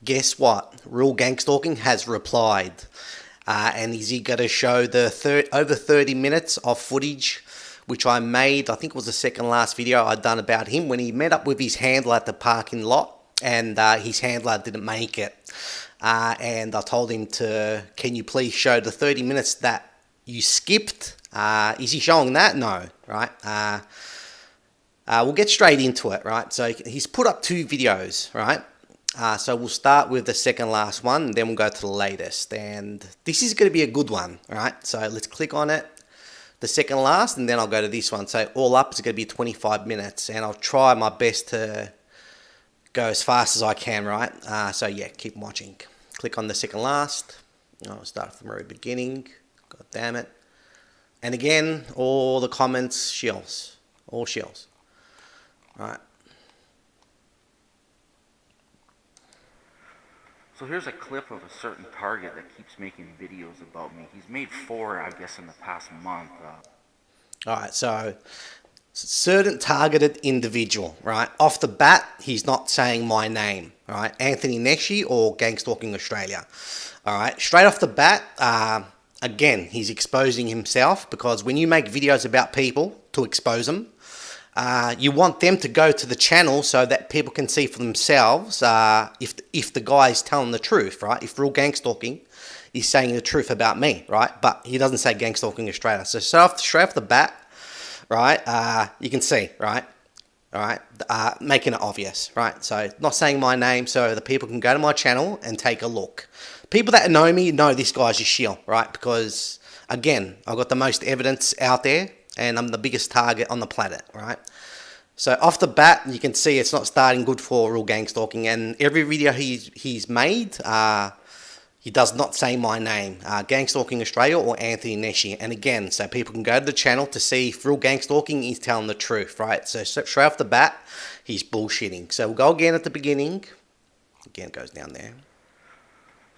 Guess what? Real Gang Stalking has replied. And is he going to show the over 30 minutes of footage which I made? I think it was the second last video I'd done about him when he met up with his handler at the parking lot, and his handler didn't make it. And I told him can you please show the 30 minutes that you skipped? Is he showing that? No, right? We'll get straight into it, right? So he's put up 2 videos, right? So we'll start with the second last one, and then we'll go to the latest. And this is going to be a good one, right? So let's click on it, the second last, and then I'll go to this one. So all up is going to be 25 minutes, and I'll try my best to go as fast as I can, right? So yeah, keep watching. Click on the second last. I'll start from the very beginning. God damn it. And again, all the comments, shills. All shills. Right. So here's a clip of a certain target that keeps making videos about me. He's made 4, I guess, in the past month. Alright, so certain targeted individual, right? Off the bat, he's not saying my name, right? Anthony Neshi or Gang-Stalking Australia. Alright, straight off the bat, again, he's exposing himself, because when you make videos about people to expose them, you want them to go to the channel so that people can see for themselves if the guy is telling the truth, right? If Real Gang Stalking is saying the truth about me, right? But he doesn't say Gang Stalking Australia. So straight off the bat, right, you can see, right? All right, making it obvious, right? So not saying my name so the people can go to my channel and take a look. People that know me know this guy's a shill, right? Because, again, I've got the most evidence out there, and I'm the biggest target on the planet, right? So off the bat, you can see it's not starting good for Real Gang Stalking, and every video he's made, he does not say my name, Gang Stalking Australia or Anthony Neshi. And again, so people can go to the channel to see if Real Gang Stalking is telling the truth, right? So straight off the bat, he's bullshitting. So we'll go again at the beginning. Again, it goes down there.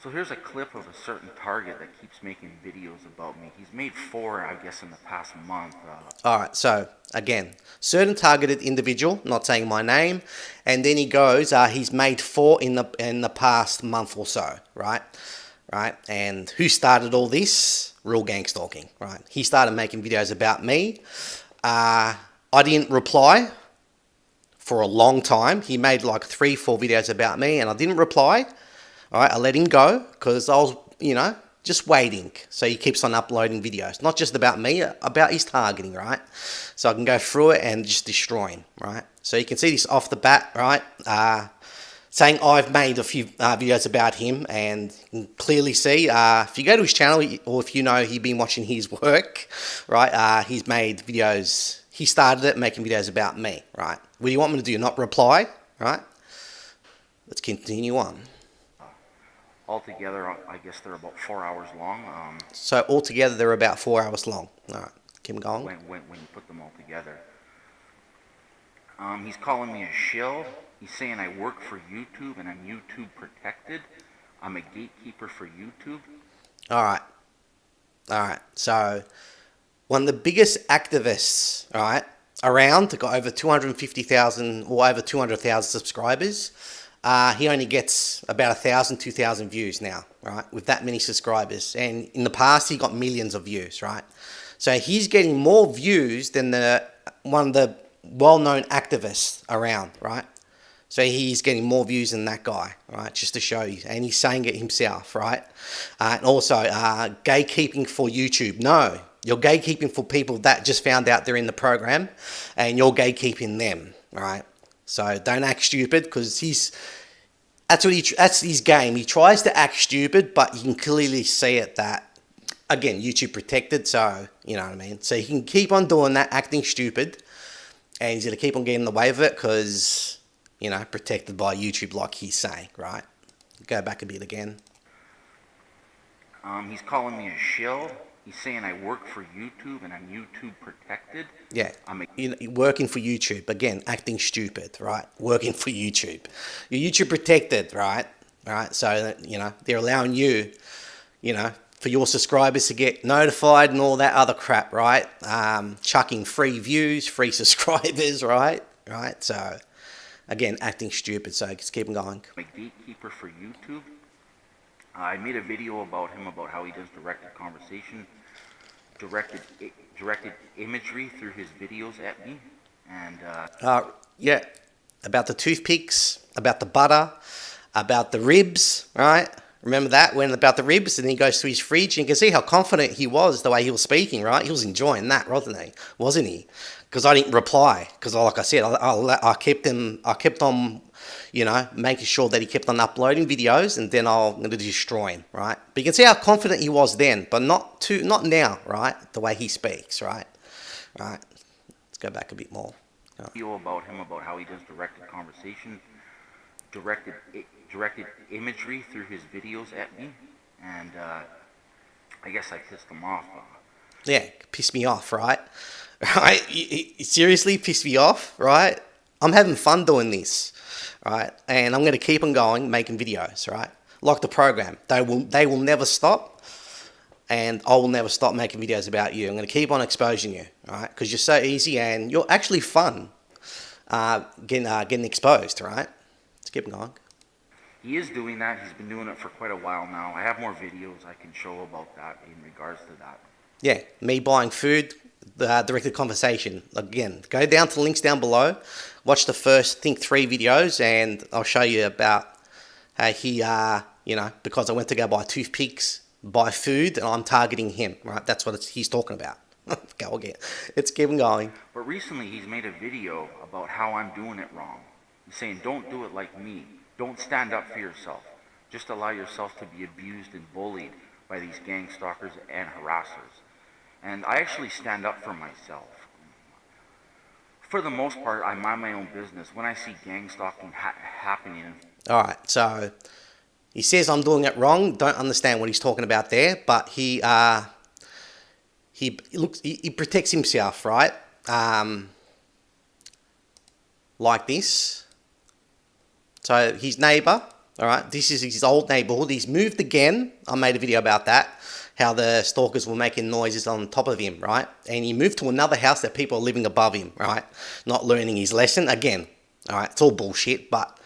So here's a clip of a certain target that keeps making videos about me. He's made 4, I guess, in the past month. Alright, so again, certain targeted individual, not saying my name, and then he goes, he's made 4 in the past month or so, right? Right, and who started all this? Real Gang Stalking, right? He started making videos about me. I didn't reply for a long time. He made like 3-4 videos about me, and I didn't reply. All right, I let him go because I was, just waiting. So he keeps on uploading videos, not just about me, about his targeting, right? So I can go through it and just destroy him, right? So you can see this off the bat, right? Saying I've made a few videos about him, and you can clearly see, if you go to his channel, or if you know he's been watching his work, right, he's made videos, he started it making videos about me, right? What do you want me to do, not reply, right? Let's continue on. Altogether, I guess they're about 4 hours long. So altogether, they're about 4 hours long. All right, keep going. When you put them all together. He's calling me a shill. He's saying I work for YouTube and I'm YouTube protected. I'm a gatekeeper for YouTube. All right. So one of the biggest activists, all right, around, got over 250,000 or over 200,000 subscribers. He only gets about 1,000, 2,000 views now, right? With that many subscribers. And in the past, he got millions of views, right? So he's getting more views than one of the well-known activists around, right? So he's getting more views than that guy, right? Just to show you. And he's saying it himself, right? And also, gatekeeping for YouTube. No, you're gatekeeping for people that just found out they're in the program, and you're gatekeeping them, right? So don't act stupid, because that's his game. He tries to act stupid, but you can clearly see it that, again, YouTube protected, so you know what I mean. So he can keep on doing that, acting stupid, and he's going to keep on getting in the way of it because, protected by YouTube, like he's saying, right? Go back a bit again. He's calling me a shill. He's saying I work for YouTube and I'm YouTube protected. Yeah, working for YouTube. Again, acting stupid, right? Working for YouTube. You're YouTube protected, right? Right, so, they're allowing you, for your subscribers to get notified and all that other crap, right? Chucking free views, free subscribers, right? Right, so again, acting stupid, so just keep him going. My gatekeeper for YouTube. I made a video about him, about how he does directed conversation, directed imagery through his videos at me, and Yeah, about the toothpicks, about the butter, about the ribs, right? Remember that, when about the ribs, and he goes to his fridge, and you can see how confident he was the way he was speaking, right? He was enjoying that, wasn't he? Because I didn't reply, because like I said, I kept on, you know, making sure that he kept on uploading videos, and then I'm going to destroy him, right? But you can see how confident he was then, but not now, right? The way he speaks, right? Right. Let's go back a bit more. video about him, about how he does directed conversation, directed imagery through his videos at me, and I guess I pissed him off. Yeah, pissed me off, right? Right? He seriously pissed me off, right? I'm having fun doing this, right? And I'm going to keep on going, making videos, right? Like the program. They will never stop, and I will never stop making videos about you. I'm going to keep on exposing you, right? Because you're so easy and you're actually fun getting exposed, right? Let's keep going. He is doing that. He's been doing it for quite a while now. I have more videos I can show about that in regards to that. Yeah, me buying food, directed conversation. Again, go down to the links down below. Watch the first, I think, 3 videos, and I'll show you about how he, you know, because I went to go buy toothpicks, buy food, and I'm targeting him, right? That's what he's talking about. Go again. Let's keep him going. But recently he's made a video about how I'm doing it wrong. He's saying, don't do it like me. Don't stand up for yourself. Just allow yourself to be abused and bullied by these gang stalkers and harassers. And I actually stand up for myself. For the most part, I mind my own business. When I see gang stalking happening... Alright, so he says I'm doing it wrong. Don't understand what he's talking about there, but he protects himself, right? Like this. So his neighbour, alright, this is his old neighbourhood. He's moved again. I made a video about that. How the stalkers were making noises on top of him, right? And he moved to another house that people are living above him, right? Not learning his lesson. Again, alright, it's all bullshit, but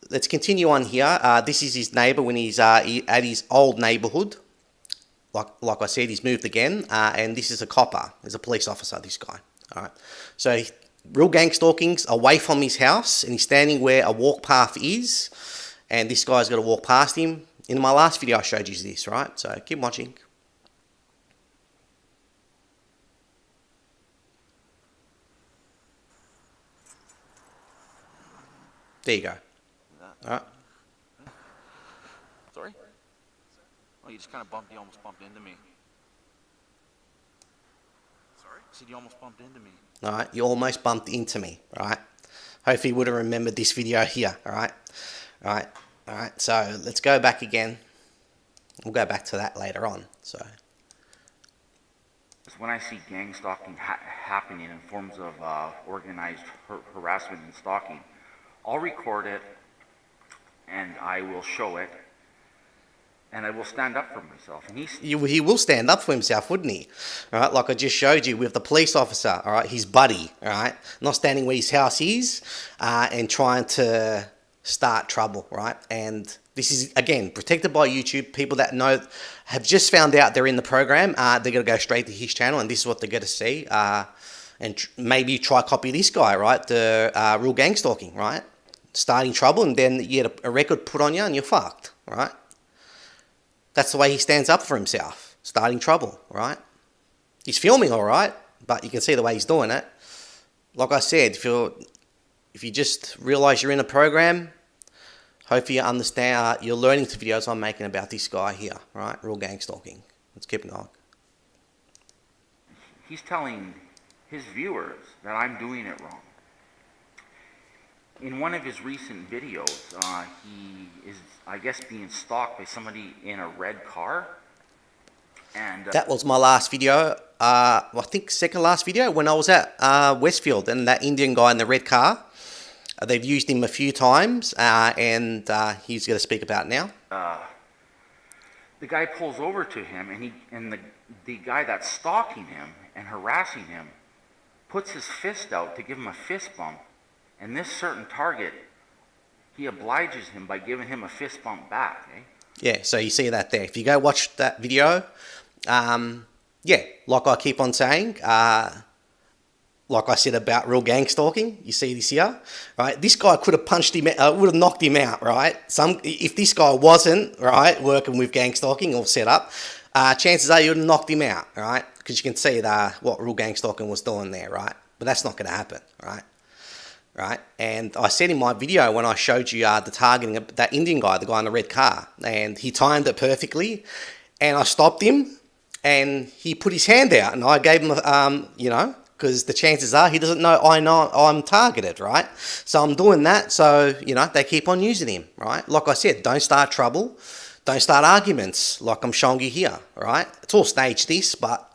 let's continue on here. This is his neighbour when he's at his old neighbourhood. Like I said, he's moved again, and this is a copper. He's a police officer, this guy. Alright, so real gang stalking's away from his house, and he's standing where a walk path is, and this guy's got to walk past him. In my last video I showed you this, right? So keep watching. There you go. Alright. Sorry? Oh, you just kind of you almost bumped into me. Sorry? I said you almost bumped into me. Alright, you almost bumped into me, right? Hopefully you would have remembered this video here, alright? Alright, so let's go back again. We'll go back to that later on, so. When I see gang stalking happening in forms of organized harassment and stalking, I'll record it, and I will show it, and I will stand up for myself. And he will stand up for himself, wouldn't he? All right, like I just showed you with the police officer, all right, his buddy, all right, not standing where his house is, and trying to start trouble, right? And this is, again, protected by YouTube. People that know, have just found out they're in the program, they're going to go straight to his channel, and this is what they're going to see, and maybe try copy this guy, right? The real gang stalking, right? Starting trouble, and then you get a record put on you, and you're fucked, right? That's the way he stands up for himself, starting trouble, right? He's filming all right, but you can see the way he's doing it. Like I said, if you just realize you're in a program, hopefully you understand, you're learning the videos I'm making about this guy here, right? Real gang stalking. Let's keep going. He's telling his viewers that I'm doing it wrong. In one of his recent videos, he is, I guess, being stalked by somebody in a red car. And that was my last video, I think second last video, when I was at Westfield, and that Indian guy in the red car. They've used him a few times, and he's going to speak about it now. The guy pulls over to him, and the guy that's stalking him and harassing him puts his fist out to give him a fist bump, And this certain target, he obliges him by giving him a fist bump back. Eh? Yeah, so you see that there. If you go watch that video, yeah, like I keep on saying, like I said about real gang stalking, you see this here, right? This guy could have punched him, would have knocked him out, right? If this guy wasn't, right, working with gang stalking or set up, chances are you would have knocked him out, right? Because you can see what real gang stalking was doing there, right? But that's not going to happen, right? Right? And I said in my video when I showed you the targeting of that Indian guy, the guy in the red car, and he timed it perfectly, and I stopped him, and he put his hand out, and I gave him, you know, because the chances are he doesn't know I'm targeted, right? So I'm doing that, so, you know, they keep on using him, right? Like I said, don't start trouble, don't start arguments, like I'm showing you here, right? It's all staged this, but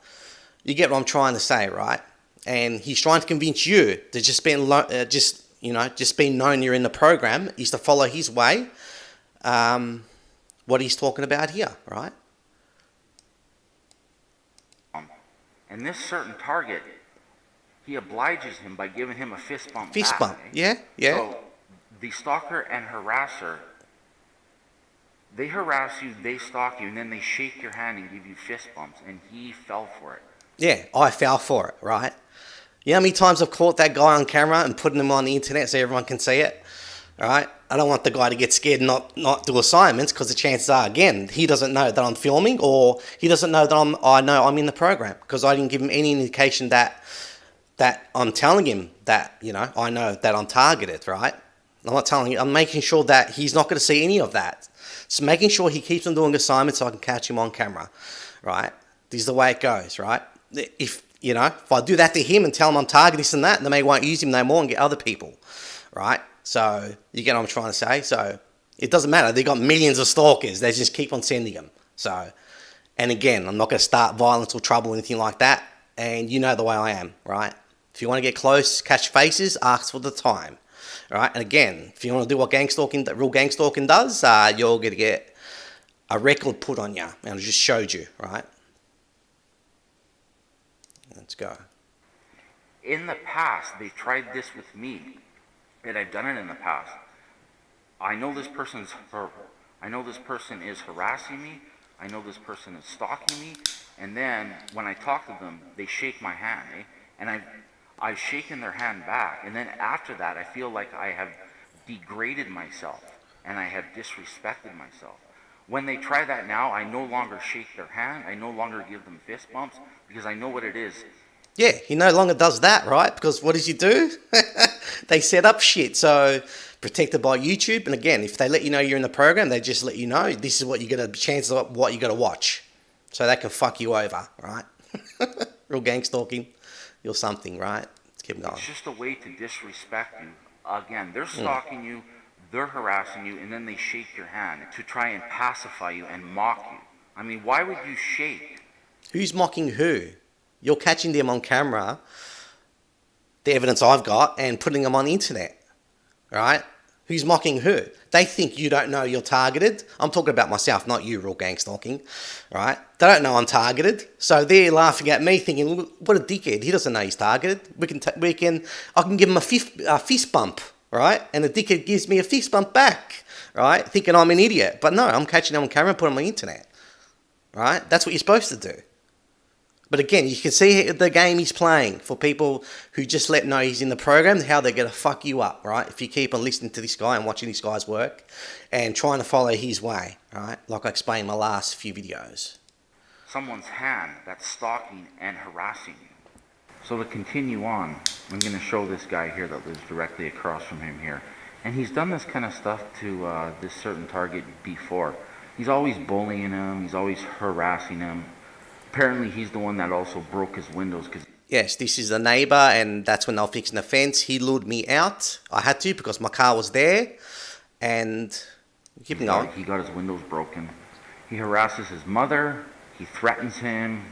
you get what I'm trying to say, right? And he's trying to convince you to just being known you're in the program is to follow his way, what he's talking about here, right? And this certain target, he obliges him by giving him a fist bump Fist back. bump, Eh? yeah, yeah. So the stalker and harasser, they harass you, they stalk you, and then they shake your hand and give you fist bumps, and he fell for it. Yeah, I fell for it, right? You know how many times I've caught that guy on camera and putting him on the internet so everyone can see it, right? I don't want the guy to get scared and not do assignments, because the chances are, again, he doesn't know that I'm filming, or he doesn't know that I know I'm in the program, because I didn't give him any indication that I'm telling him that, you know, I know that I'm targeted, right? I'm not telling him, I'm making sure that he's not going to see any of that. So making sure he keeps on doing assignments so I can catch him on camera, right? This is the way it goes, right? If I do that to him and tell him I'm targeting this and that, then they won't use him no more and get other people, right? So you get what I'm trying to say? So it doesn't matter. They've got millions of stalkers. They just keep on sending them. So, and again, I'm not going to start violence or trouble or anything like that. And you know the way I am, right? If you want to get close, catch faces, ask for the time, right? And again, if you want to do what real gang stalking does, you're going to get a record put on you. And I just showed you, right? Let's go. In the past, they tried this with me, and I've done it in the past. I know this person is harassing me. I know this person is stalking me. And then when I talk to them, they shake my hand, eh? And I've shaken their hand back. And then after that, I feel like I have degraded myself and I have disrespected myself. When they try that now, I no longer shake their hand. I no longer give them fist bumps, because I know what it is. Yeah, he no longer does that, right? Because what does he do? They set up shit. So protected by YouTube. And again, if they let you know you're in the program, they just let you know this is what you're going to, chances of what you're going to watch. So they can fuck you over, right? Real gang stalking, you're something, right? Let's keep going. It's just a way to disrespect you. Again, they're stalking you, they're harassing you, and then they shake your hand to try and pacify you and mock you. I mean, why would you shake? Who's mocking who? You're catching them on camera, the evidence I've got, and putting them on the internet, right? Who's mocking who? They think you don't know you're targeted. I'm talking about myself, not you, real gang stalking, right? They don't know I'm targeted, so they're laughing at me, thinking, "Look, what a dickhead! He doesn't know he's targeted. I can give him a fist bump, right? And the dickhead gives me a fist bump back, right? Thinking I'm an idiot, but no, I'm catching them on camera and putting them on the internet, right? That's what you're supposed to do. But again, you can see the game he's playing for people who just let know he's in the program, how they're going to fuck you up, right? If you keep on listening to this guy and watching this guy's work and trying to follow his way, right? Like I explained in my last few videos. Someone's hand that's stalking and harassing you. So to continue on, I'm going to show this guy here that lives directly across from him here. And he's done this kind of stuff to this certain target before. He's always bullying him. He's always harassing him. Apparently, he's the one that also broke his windows. Yes, this is the neighbor, and that's when they were fixing the fence. He lured me out. I had to because my car was there. And keep going. He got his windows broken. He harasses his mother. He threatens him.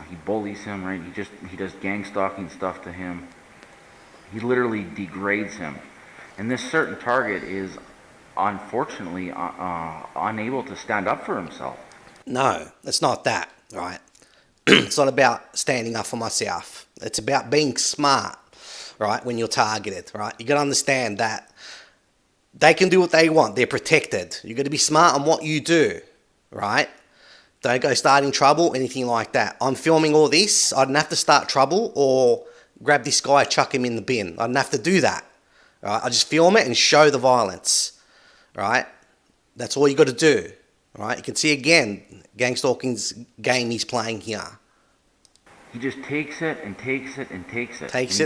He bullies him, right? He does gang stalking stuff to him. He literally degrades him. And this certain target is unfortunately unable to stand up for himself. No, it's not that, right? It's not about standing up for myself. It's about being smart, right, when you're targeted, right? You got to understand that they can do what they want. They're protected. You got to be smart on what you do, right? Don't go starting trouble, anything like that. I'm filming all this. I didn't have to start trouble or grab this guy, chuck him in the bin. I didn't have to do that, right? I just film it and show the violence, right? That's all you got to do, right? You can see again, gang stalking's game he's playing here. He just takes it and takes it and takes it. Takes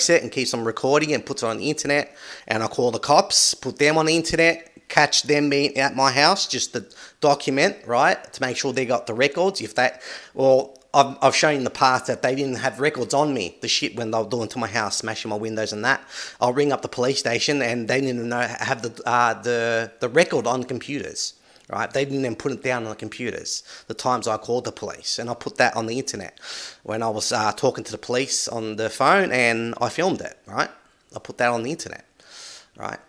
it and keeps on recording and puts it on the internet. And I call the cops, put them on the internet, catch them being at my house just to document, right, to make sure they got the records. If that, well, I've shown in the past that they didn't have records on me, the shit when they were doing to my house, smashing my windows and that. I'll ring up the police station and they didn't have the record on computers, right? They didn't even put it down on the computers, the times I called the police. And I put that on the internet when I was talking to the police on the phone, and I filmed it, right? I put that on the internet, right?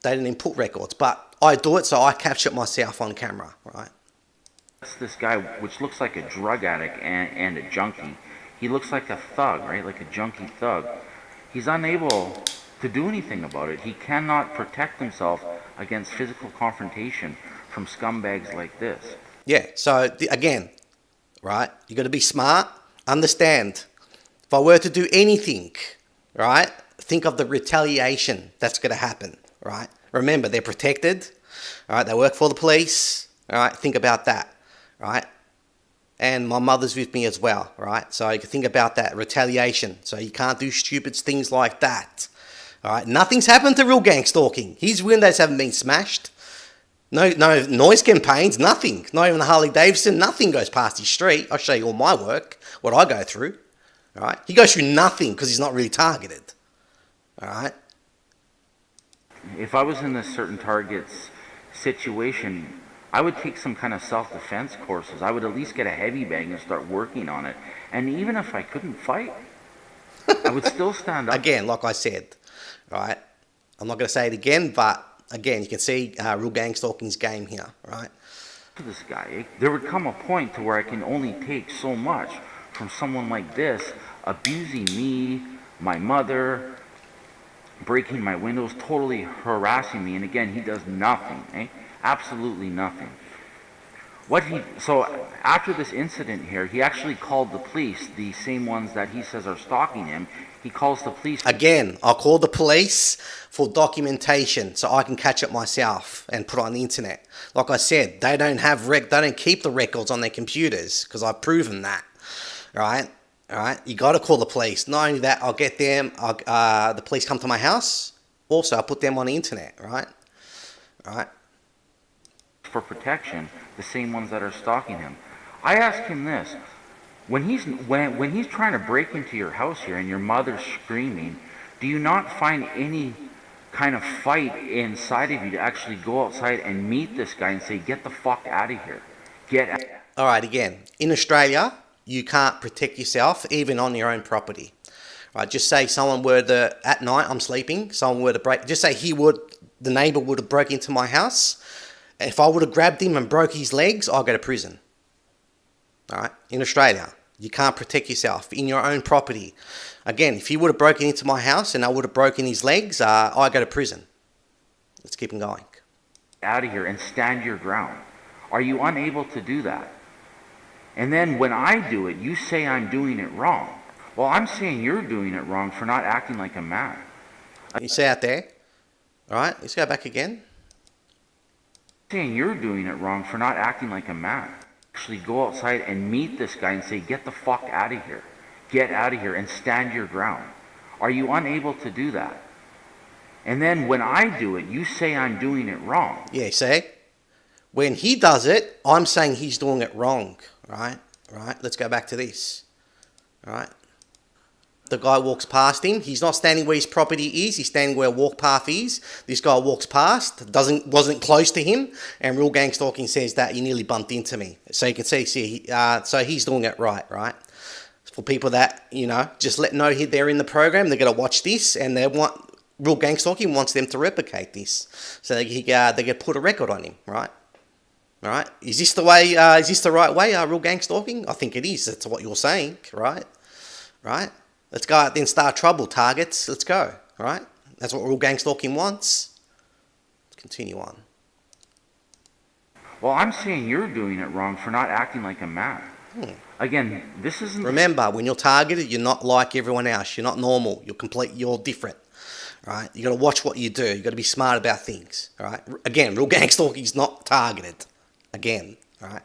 They didn't input records, but I do it, so I capture it myself on camera, right? That's this guy, which looks like a drug addict and a junkie. He looks like a thug, right? Like a junkie thug. He's unable to do anything about it. He cannot protect himself against physical confrontation from scumbags like this. Yeah, so again, right, you got to be smart, understand. If I were to do anything, right, think of the retaliation that's going to happen, right? Remember, they're protected, all right, they work for the police, all right, think about that, right? And my mother's with me as well, right? So you can think about that, retaliation. So you can't do stupid things like that, all right? Nothing's happened to real gang stalking. His windows haven't been smashed. No noise campaigns, nothing. Not even the Harley Davidson, nothing goes past his street. I'll show you all my work, what I go through. All right, he goes through nothing because he's not really targeted. All right. If I was in this certain target's situation, I would take some kind of self-defense courses. I would at least get a heavy bag and start working on it. And even if I couldn't fight, I would still stand up. Again, like I said, right? I'm not going to say it again, but again, you can see real gang stalking's game here, right? To this guy, there would come a point to where I can only take so much from someone like this, abusing me, my mother, breaking my windows, totally harassing me. And again, he does nothing, eh? Absolutely nothing. So after this incident here, he actually called the police, the same ones that he says are stalking him. He calls the police. Again, I'll call the police for documentation so I can catch it myself and put it on the internet. Like I said, they don't keep the records on their computers because I've proven that, right? All right, you got to call the police. Not only that, I'll get them. The police come to my house. Also, I'll put them on the internet, right? All right. For protection, the same ones that are stalking him. I ask him this: when he's trying to break into your house here and your mother's screaming, do you not find any kind of fight inside of you to actually go outside and meet this guy and say, "Get the fuck out of here"? All right. Again, in Australia, you can't protect yourself even on your own property. Right? Just say someone were to, at night, I'm sleeping. Someone were to break. Just say the neighbor would have broke into my house. If I would have grabbed him and broke his legs, I'll go to prison. All right? In Australia, you can't protect yourself in your own property. Again, if he would have broken into my house and I would have broken his legs, I go to prison. Let's keep him going. Out of here and stand your ground. Are you unable to do that? And then when I do it, you say I'm doing it wrong. Well, I'm saying you're doing it wrong for not acting like a man. You see out there? All right, let's go back again. Saying you're doing it wrong for not acting like a man. Actually go outside and meet this guy and say, "Get the fuck out of here. Get out of here and stand your ground." Are you unable to do that? And then when I do it, you say I'm doing it wrong. Yeah, see? When he does it, I'm saying he's doing it wrong, right? Right? Let's go back to this. All right? The guy walks past him. He's not standing where his property is. He's standing where a walk path is. This guy walks past, wasn't close to him, and real gang stalking says that he nearly bumped into me. So you can see, so he's doing it right? For people that, just know they're in the program, they're going to watch this, and they want, real gang stalking wants them to replicate this. So they get put a record on him, right? All right? Is this the way, is this the right way, real gang stalking? I think it is. That's what you're saying, right? Right? Let's go out there and start trouble, targets. Let's go, all right? That's what real gang stalking wants. Let's continue on. Well, I'm saying you're doing it wrong for not acting like a man. Again, this isn't... Remember, when you're targeted, you're not like everyone else. You're not normal. You're different. Right? You got to watch what you do. You got to be smart about things. All right? Again, real gang stalking is not targeted. Again, all right?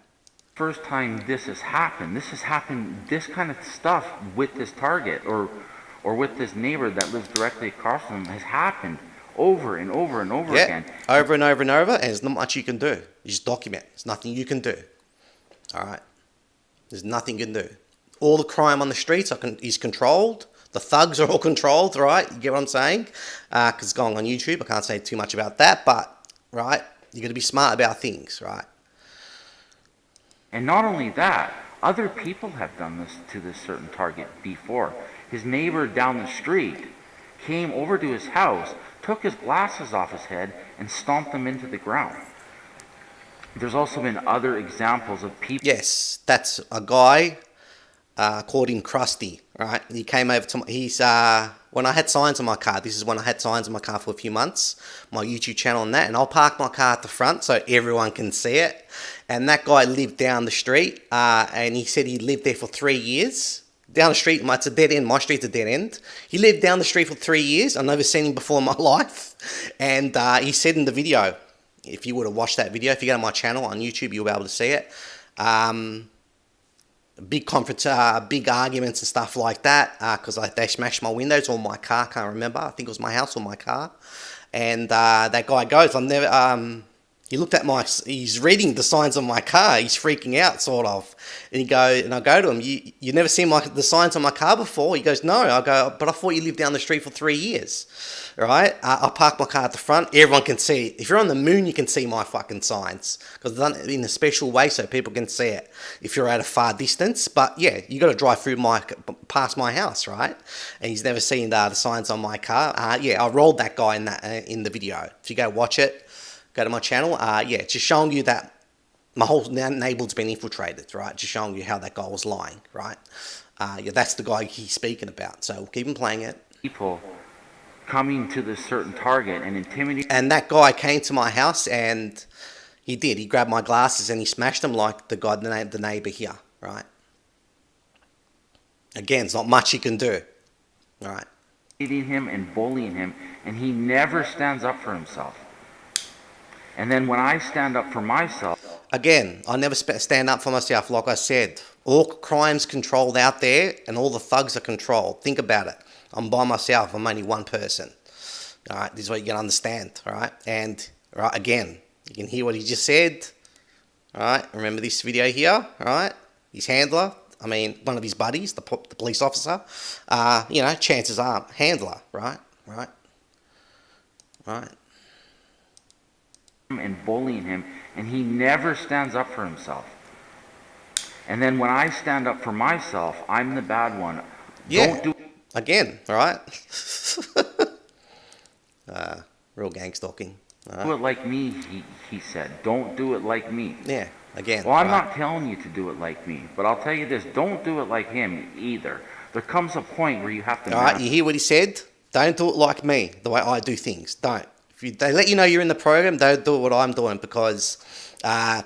First time this has happened. This kind of stuff with this target or with this neighbor that lives directly across from him has happened over and over and over again. Over and over and over, and there's not much you can do. You just document. There's nothing you can do. All right? There's nothing you can do. All the crime on the streets is controlled. The thugs are all controlled, right? You get what I'm saying? Because it's going on YouTube. I can't say too much about that, but, right, you got to be smart about things, right? And not only that, other people have done this to this certain target before. His neighbor down the street came over to his house, took his glasses off his head, and stomped them into the ground. There's also been other examples of people... Yes, that's a guy called him Krusty, right? He came over to when I had signs on my car, this is when I had signs on my car for a few months, my YouTube channel and that, and I'll park my car at the front so everyone can see it. And that guy lived down the street, and he said he lived there for 3 years. Down the street, it's a dead end. My street's a dead end. He lived down the street for 3 years. I've never seen him before in my life. And he said in the video, if you would have watched that video, if you go to my channel on YouTube, you'll be able to see it. Big conference, big arguments and stuff like that, because they smashed my windows or my car. Can't remember. I think it was my house or my car. And that guy goes, "I'm never." He looked at he's reading the signs on my car. He's freaking out, sort of. And I go to him, you never seen the signs on my car before? He goes, no. I go, but I thought you lived down the street for 3 years, right? I park my car at the front. Everyone can see it. If you're on the moon, you can see my fucking signs because I've done it in a special way so people can see it if you're at a far distance. But yeah, you got to drive past my house, right? And he's never seen the signs on my car. Yeah, I rolled that guy in the video. If you go watch it, go to my channel. Yeah, just showing you that my whole neighborhood's been infiltrated, right? Just showing you how that guy was lying, right? Yeah, that's the guy he's speaking about. So we'll keep him playing it. People coming to this certain target and intimidating. And that guy came to my house and he did. He grabbed my glasses and he smashed them like the neighbor here, right? Again, it's not much he can do, right? Him and bullying him, and he never stands up for himself. And then when I stand up for myself... Again, I never stand up for myself. Like I said, all crime's controlled out there and all the thugs are controlled. Think about it. I'm by myself. I'm only one person. All right, this is what you can understand, all right? And, right, again, you can hear what he just said. All right, remember this video here, all right? His handler, one of his buddies, the police officer, chances are handler, right? And bullying him, and he never stands up for himself. And then when I stand up for myself, I'm the bad one. Yeah. Again, all right? Real gang stalking. Right. Do it like me, he said. Don't do it like me. Yeah, again. Well, I'm not telling you to do it like me, but I'll tell you this, don't do it like him either. There comes a point where you have to... All right, you hear what he said? Don't do it like me, the way I do things. Don't. They let you know you're in the program, don't do what I'm doing because,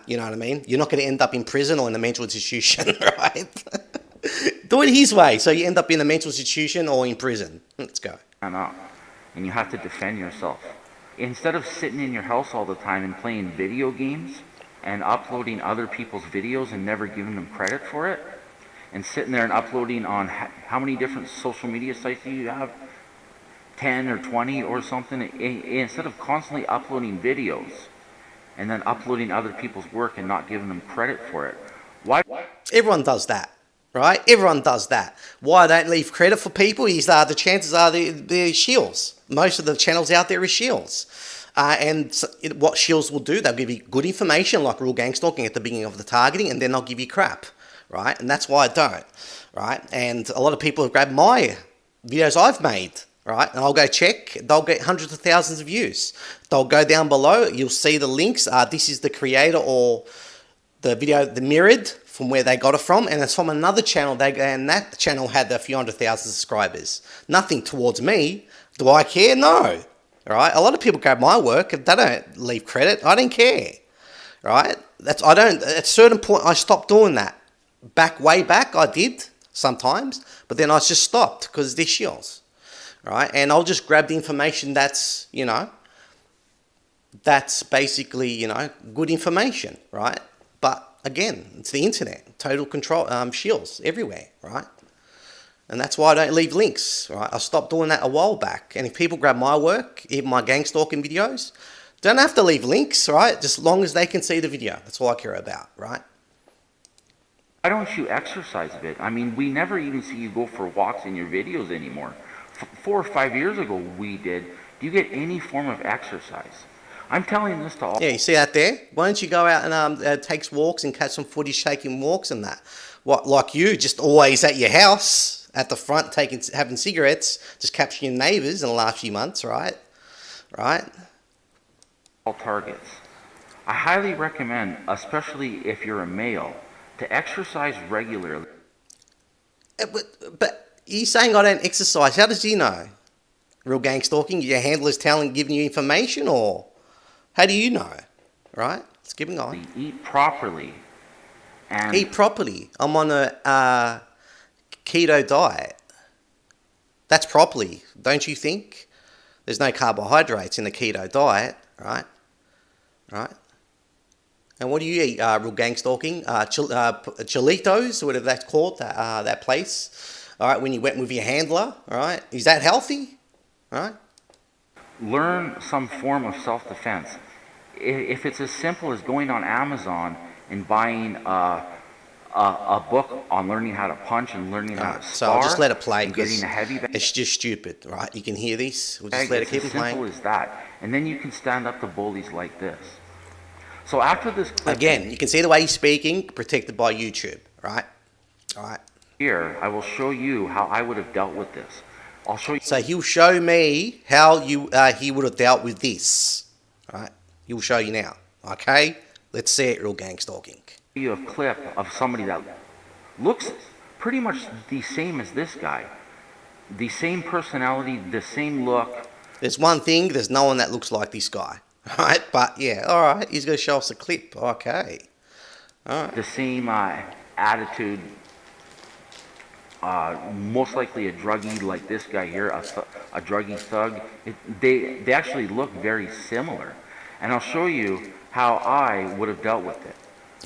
you know what I mean? You're not going to end up in prison or in a mental institution, right? Do it his way so you end up in a mental institution or in prison. Let's go. And you have to defend yourself. Instead of sitting in your house all the time and playing video games and uploading other people's videos and never giving them credit for it, and sitting there and uploading on how many different social media sites do you have? 10 or 20 or something, instead of constantly uploading videos and then uploading other people's work and not giving them credit for it. Why? Everyone does that, right? Everyone does that. Why I don't leave credit for people is the chances are they're SHILLS. Most of the channels out there are SHILLS. And what SHILLS will do, they'll give you good information like real gang stalking at the beginning of the targeting, and then they'll give you crap, right? And that's why I don't, right? And a lot of people have grabbed my videos I've made, right? And I'll go check. They'll get hundreds of thousands of views. They'll go down below. You'll see the links. This is the creator or the video, the mirrored from where they got it from, and it's from another channel. And that channel had a few 100,000 subscribers. Nothing towards me. Do I care? No. Right? A lot of people grab my work. They don't leave credit. I don't care. Right? At a certain point, I stopped doing that. Way back, I did sometimes, but then I just stopped because they're shills. Right? And I'll just grab the information that's, that's basically, good information, right? But again, it's the internet, total control, shills everywhere, right? And that's why I don't leave links, right? I stopped doing that a while back. And if people grab my work, even my gang stalking videos, don't have to leave links, right? Just as long as they can see the video. That's all I care about, right? Why don't you exercise a bit? I mean, we never even see you go for walks in your videos anymore. 4 or 5 years ago, we did. Do you get any form of exercise? I'm telling this to all. Yeah, you see that there? Why don't you go out and take walks and catch some footage taking walks and that? What, like you, just always at your house, at the front, having cigarettes, just capturing your neighbours in the last few months, right? Right? All targets. I highly recommend, especially if you're a male, to exercise regularly. But he's saying I don't exercise. How does he know? Real gang stalking? Your handler's giving you information, or how do you know? Right? Let's keep going. Eat properly. And eat properly. I'm on a keto diet. That's properly, don't you think? There's no carbohydrates in the keto diet, right? Right? And what do you eat, real gang stalking? Chilitos, whatever that's called, that place. All right, when you went with your handler, all right? Is that healthy? All right? Learn some form of self-defense. If it's as simple as going on Amazon and buying a book on learning how to punch and learning how to spar. So I'll just let it play because getting a heavy bag, it's just stupid, right? You can hear these. We'll just let it keep playing. As simple as that. And then you can stand up to bullies like this. So after this clip, again, you can see the way he's speaking, protected by YouTube, right? All right. Here, I will show you how I would have dealt with this. I'll show you. So he'll show me how he would have dealt with this, right? He'll show you now, okay? Let's see it, real gang stalking. You a clip of somebody that looks pretty much the same as this guy. The same personality, the same look. There's one thing, there's no one that looks like this guy. Right, but yeah, all right, he's going to show us a clip. Okay. All right. The same attitude, most likely a druggie like this guy here, a druggie thug. They actually look very similar. And I'll show you how I would have dealt with it.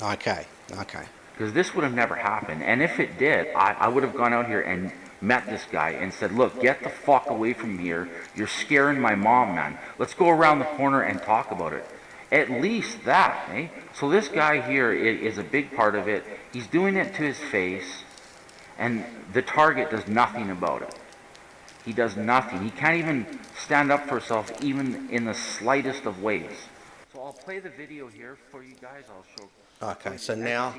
Okay, okay. Because this would have never happened. And if it did, I would have gone out here and met this guy and said, look, get the fuck away from here. You're scaring my mom, man. Let's go around the corner and talk about it. At least that, eh? So this guy here is a big part of it. He's doing it to his face, and the target does nothing about it. He does nothing. He can't even stand up for himself, even in the slightest of ways. So I'll play the video here for you guys. I'll show. Okay, so now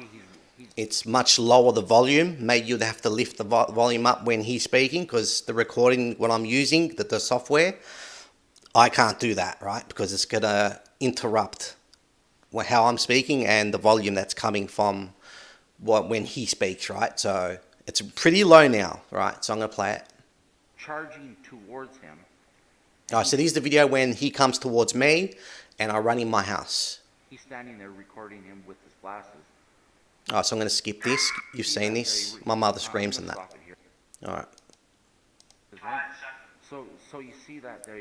it's much lower the volume. Maybe you'd have to lift the volume up when he's speaking, because the recording, what I'm using, the software, I can't do that, right? Because it's going to interrupt how I'm speaking and the volume that's coming from when he speaks, right? So it's pretty low now, right? So I'm going to play it. Charging towards him. All right, so this is the video when he comes towards me and I run in my house. He's standing there recording him with his glasses. All right, so I'm going to skip this. You've seen this. My mother screams in that. All right. So you see that there.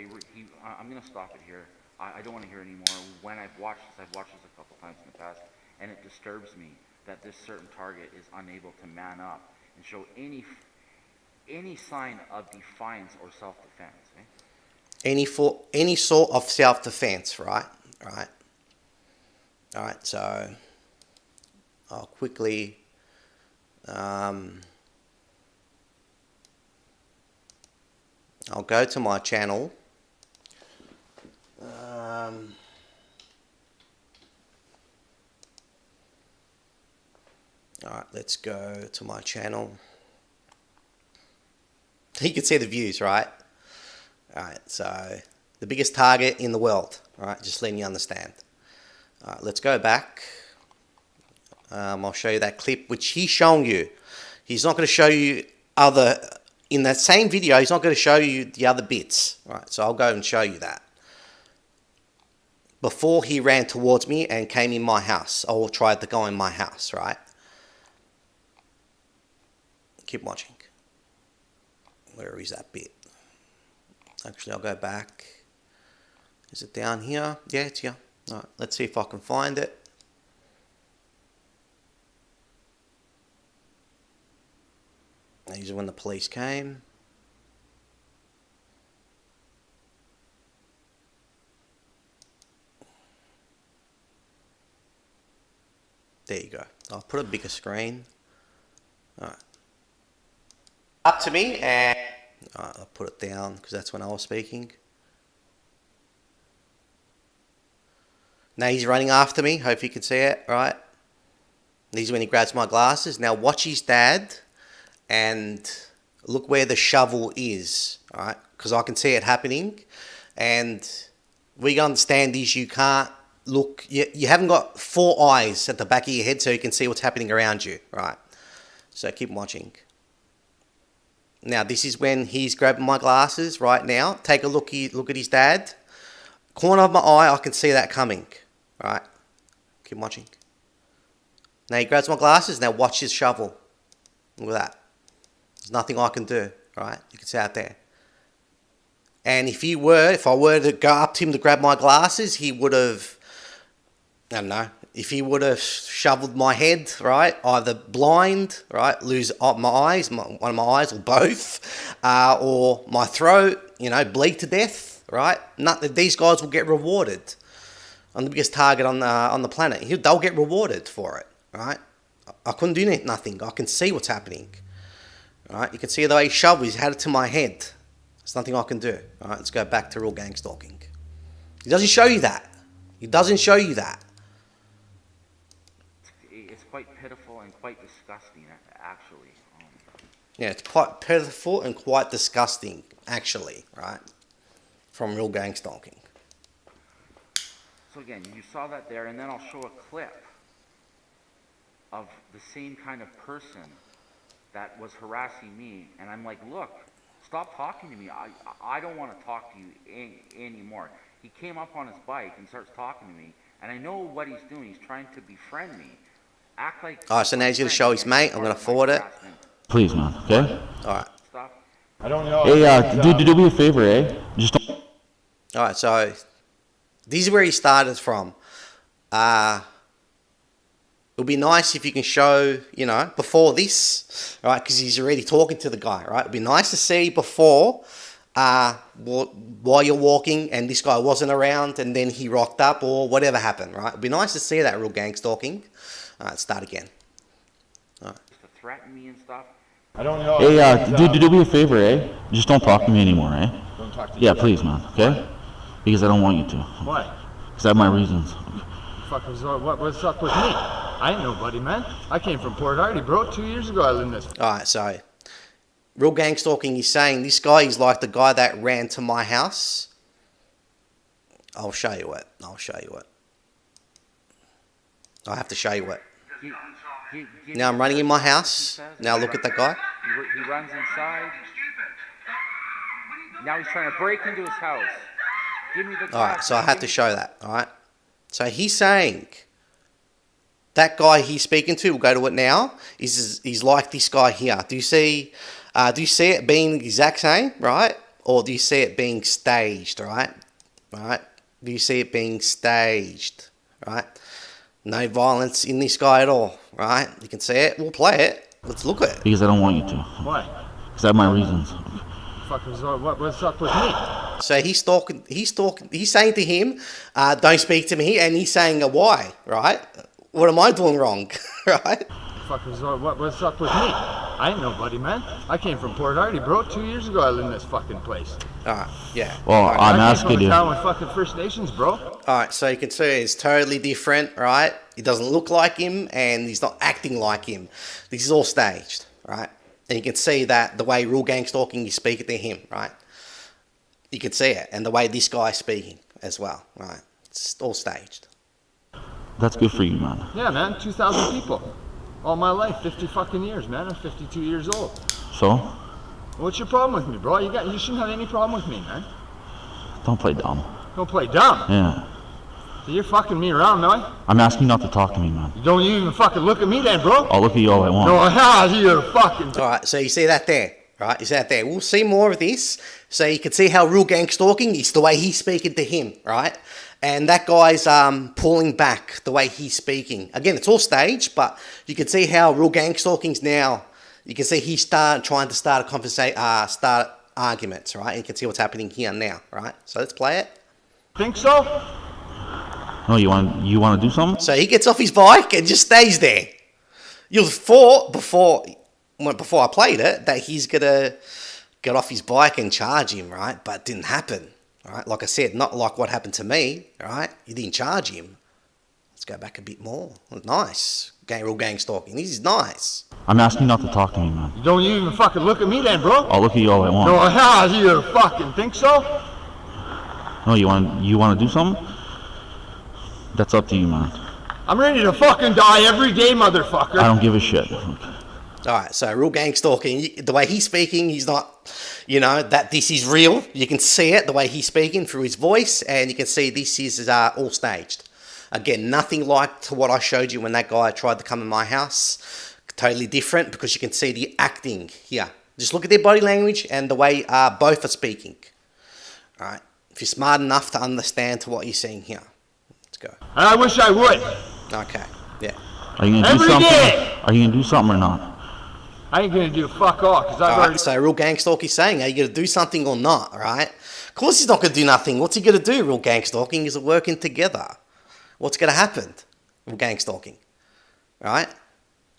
I'm going to stop it here. I don't want to hear anymore. When I've watched this a couple times in the past, and it disturbs me that this certain target is unable to man up and show any sign of defiance or self-defense. Eh? Any sort of self-defense, right? Right. All right. So I'll quickly. I'll go to my channel. Alright, let's go to my channel. You can see the views, right? Alright, so the biggest target in the world. Alright, just letting you understand. Alright, let's go back. I'll show you that clip which he's showing you. He's not going to show you in that same video, he's not going to show you the other bits. Right, so I'll go and show you that. Before he ran towards me and came in my house, or tried to go in my house, right? Keep watching. Where is that bit? Actually, I'll go back. Is it down here? Yeah, it's here. All right, let's see if I can find it. These are when the police came. There you go. I'll put a bigger screen. Alright. Up to me, and I'll put it down because that's when I was speaking. Now he's running after me. Hope you can see it, right? This is when he grabs my glasses. Now watch his dad and look where the shovel is, right? Because I can see it happening. And we understand is you can't look, you haven't got 4 eyes at the back of your head so you can see what's happening around you, right? So keep watching. Now this is when he's grabbing my glasses right now. Take a look at his dad. Corner of my eye, I can see that coming, right? Keep watching. Now he grabs my glasses. Now watch his shovel. Look at that. There's nothing I can do, right? You can see out there. And if I were to go up to him to grab my glasses, he would have, I don't know, if he would have shoveled my head, right, either blind, right, lose my eyes, one of my eyes or both, or my throat, you know, bleed to death, right? These guys will get rewarded. I'm the biggest target on the planet. They'll get rewarded for it, right? I couldn't do nothing. I can see what's happening, right? You can see the way he shoved. He's had it to my head. There's nothing I can do. All right, let's go back to real gang stalking. He doesn't show you that. He doesn't show you that. It's quite pitiful and quite disgusting, actually. Yeah, it's quite pitiful and quite disgusting, actually, right? From real gang stalking. So again, you saw that there, and then I'll show a clip of the same kind of person that was harassing me, and I'm like, look, stop talking to me. I don't want to talk to you anymore. He came up on his bike and starts talking to me, and I know what he's doing. He's trying to befriend me. Act like... Alright, so now he's going to show his mate. I'm going to forward it. Please, man, okay? Alright. Stop. I don't know. Hey, dude, do me a favor, eh? Just don't... Alright, so this is where he started from. It would be nice if you can show, you know, before this, right? Because he's already talking to the guy, right? It'd be nice to see before, while you're walking and this guy wasn't around and then he rocked up or whatever happened, right? It'd be nice to see that real gang stalking. Alright, start again. Just to threaten me and stuff. I don't know. Hey, dude, do me a favor, eh? Just don't talk to me anymore, eh? Don't talk to me. Yeah, please, man, okay? Because I don't want you to. Why? Because I have my reasons. What's up with me? I ain't nobody, man. I came from Port Hardy, bro. 2 years ago I lived in this. Alright, so real gang stalking is saying this guy is like the guy that ran to my house. I'll show you it. I'll show you it. I have to show you it. Now I'm running in my house. Now look at that guy. He runs inside. Now he's trying to break into his house. Give me the glass. Alright, so I have to show that. Alright. So he's saying that guy he's speaking to, we'll go to it now, is like this guy here. Do you see it being the exact same, right? Or do you see it being staged, right? Right? Do you see it being staged, right? No violence in this guy at all, right? You can see it. We'll play it. Let's look at it. Because I don't want you to. Why? Because I have my reasons. What's up with me? So he's saying to him, don't speak to me, and he's saying why, right? What am I doing wrong, right? What's up with me? I ain't nobody, man. I came from Port Hardy, bro. 2 years ago I lived in this fucking place. Alright, yeah. Well, Alright. I'm I came asking from a you. town with fucking First Nations, bro. Alright, so you can see it's totally different, right? He doesn't look like him, and he's not acting like him. This is all staged, right? And you can see that the way real gang stalking, you speak to him, right? You can see it, and the way this guy's speaking as well, right? It's all staged. That's good for you, man. Yeah, man, 2,000 people. All my life, 50 fucking years, man. I'm 52 years old. So? What's your problem with me, bro? You shouldn't have any problem with me, man. Don't play dumb. Don't play dumb. Yeah. So you're fucking me around, man. I'm asking you not to talk to me, man. Don't you even fucking look at me then, bro. I'll look at you all I want. No, you're fucking... Alright, so you see that there, right? You see that there. We'll see more of this. So you can see how real gang stalking is the way he's speaking to him, right? And that guy's pulling back the way he's speaking. Again, it's all staged, but you can see how real gang stalking's now. You can see he's trying to start a conversation, start arguments, right? And you can see what's happening here now, right? So let's play it. Think so? Oh, you want to do something? So he gets off his bike and just stays there. You'd have thought before I played it that he's gonna get off his bike and charge him, right? But it didn't happen, right? Like I said, not like what happened to me, right? You didn't charge him. Let's go back a bit more. Nice. Real gang stalking. This is nice. I'm asking you not to talk to me, man. Don't you even fucking look at me then, bro. I'll look at you all I want. No, you're fucking... Think so? Oh, you want to do something? That's up to you, man. I'm ready to fucking die every day, motherfucker. I don't give a shit. Alright, so real gang stalking. The way he's speaking, he's not, you know, that this is real. You can see it, the way he's speaking through his voice, and you can see this is all staged. Again, nothing like to what I showed you when that guy tried to come in my house. Totally different, because you can see the acting here. Just look at their body language and the way both are speaking. Alright, if you're smart enough to understand to what you're seeing here. Let's go. And I wish I would. Okay, yeah. Are you gonna do something? Are you gonna do something or not? I ain't gonna do fuck all, because I've already... So real gang stalking saying, are you gonna do something or not, right? Of course he's not gonna do nothing. What's he gonna do, real gang stalking? Is it working together? What's gonna happen? Real gang stalking, right?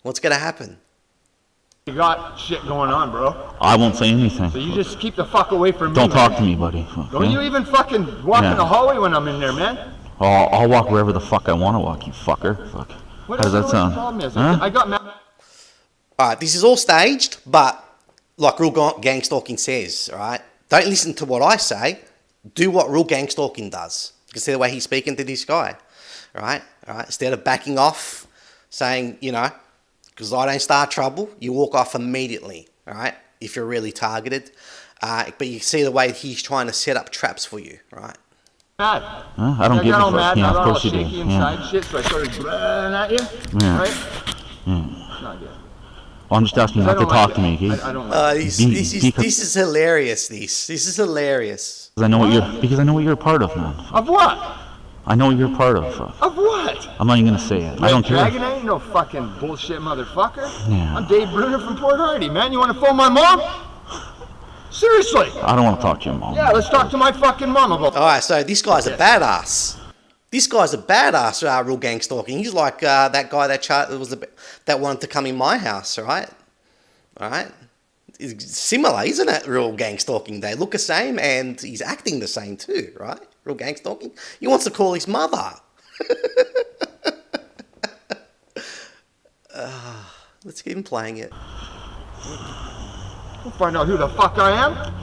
What's gonna happen? You got shit going on, bro. I won't say anything. So you just keep the fuck away from me. Don't talk to me, buddy. Don't you even fucking walk in the hallway when I'm in there, man. I'll walk wherever the fuck I want to walk, you fucker. Fuck. How does that sound? Huh? I got mad. Alright, this is all staged, but like real gang stalking says, alright? Don't listen to what I say. Do what real gang stalking does. You can see the way he's speaking to this guy, right? Alright, instead of backing off, saying, you know, because I don't start trouble, you walk off immediately, alright? If you're really targeted. But you see the way he's trying to set up traps for you, right? Mad. Huh? I don't give a fuck. Yeah, of course you do. Inside shit, so I started running at you. Yeah. Right? Yeah. It's not good. Well, I'm just asking you not to talk to me, okay? I don't like This is hilarious, this is hilarious. Because I know what you're a part of, man. Of what? I know what you're a part of. Of what? I'm not even gonna say it. I don't care. Dragon ain't no fucking bullshit motherfucker. Yeah. I'm Dave Bruner from Port Hardy, man. You want to phone my mom? Seriously? I don't want to talk to your mom. Yeah, let's talk to my fucking mom about... Alright, so this guy's a badass. This guy's a badass, real gang stalking. He's like that guy that wanted to come in my house, right? Alright? It's similar, isn't it, real gang stalking? They look the same and he's acting the same too, right? Real gang stalking. He wants to call his mother. Let's keep him playing it. We'll find out who the fuck I am.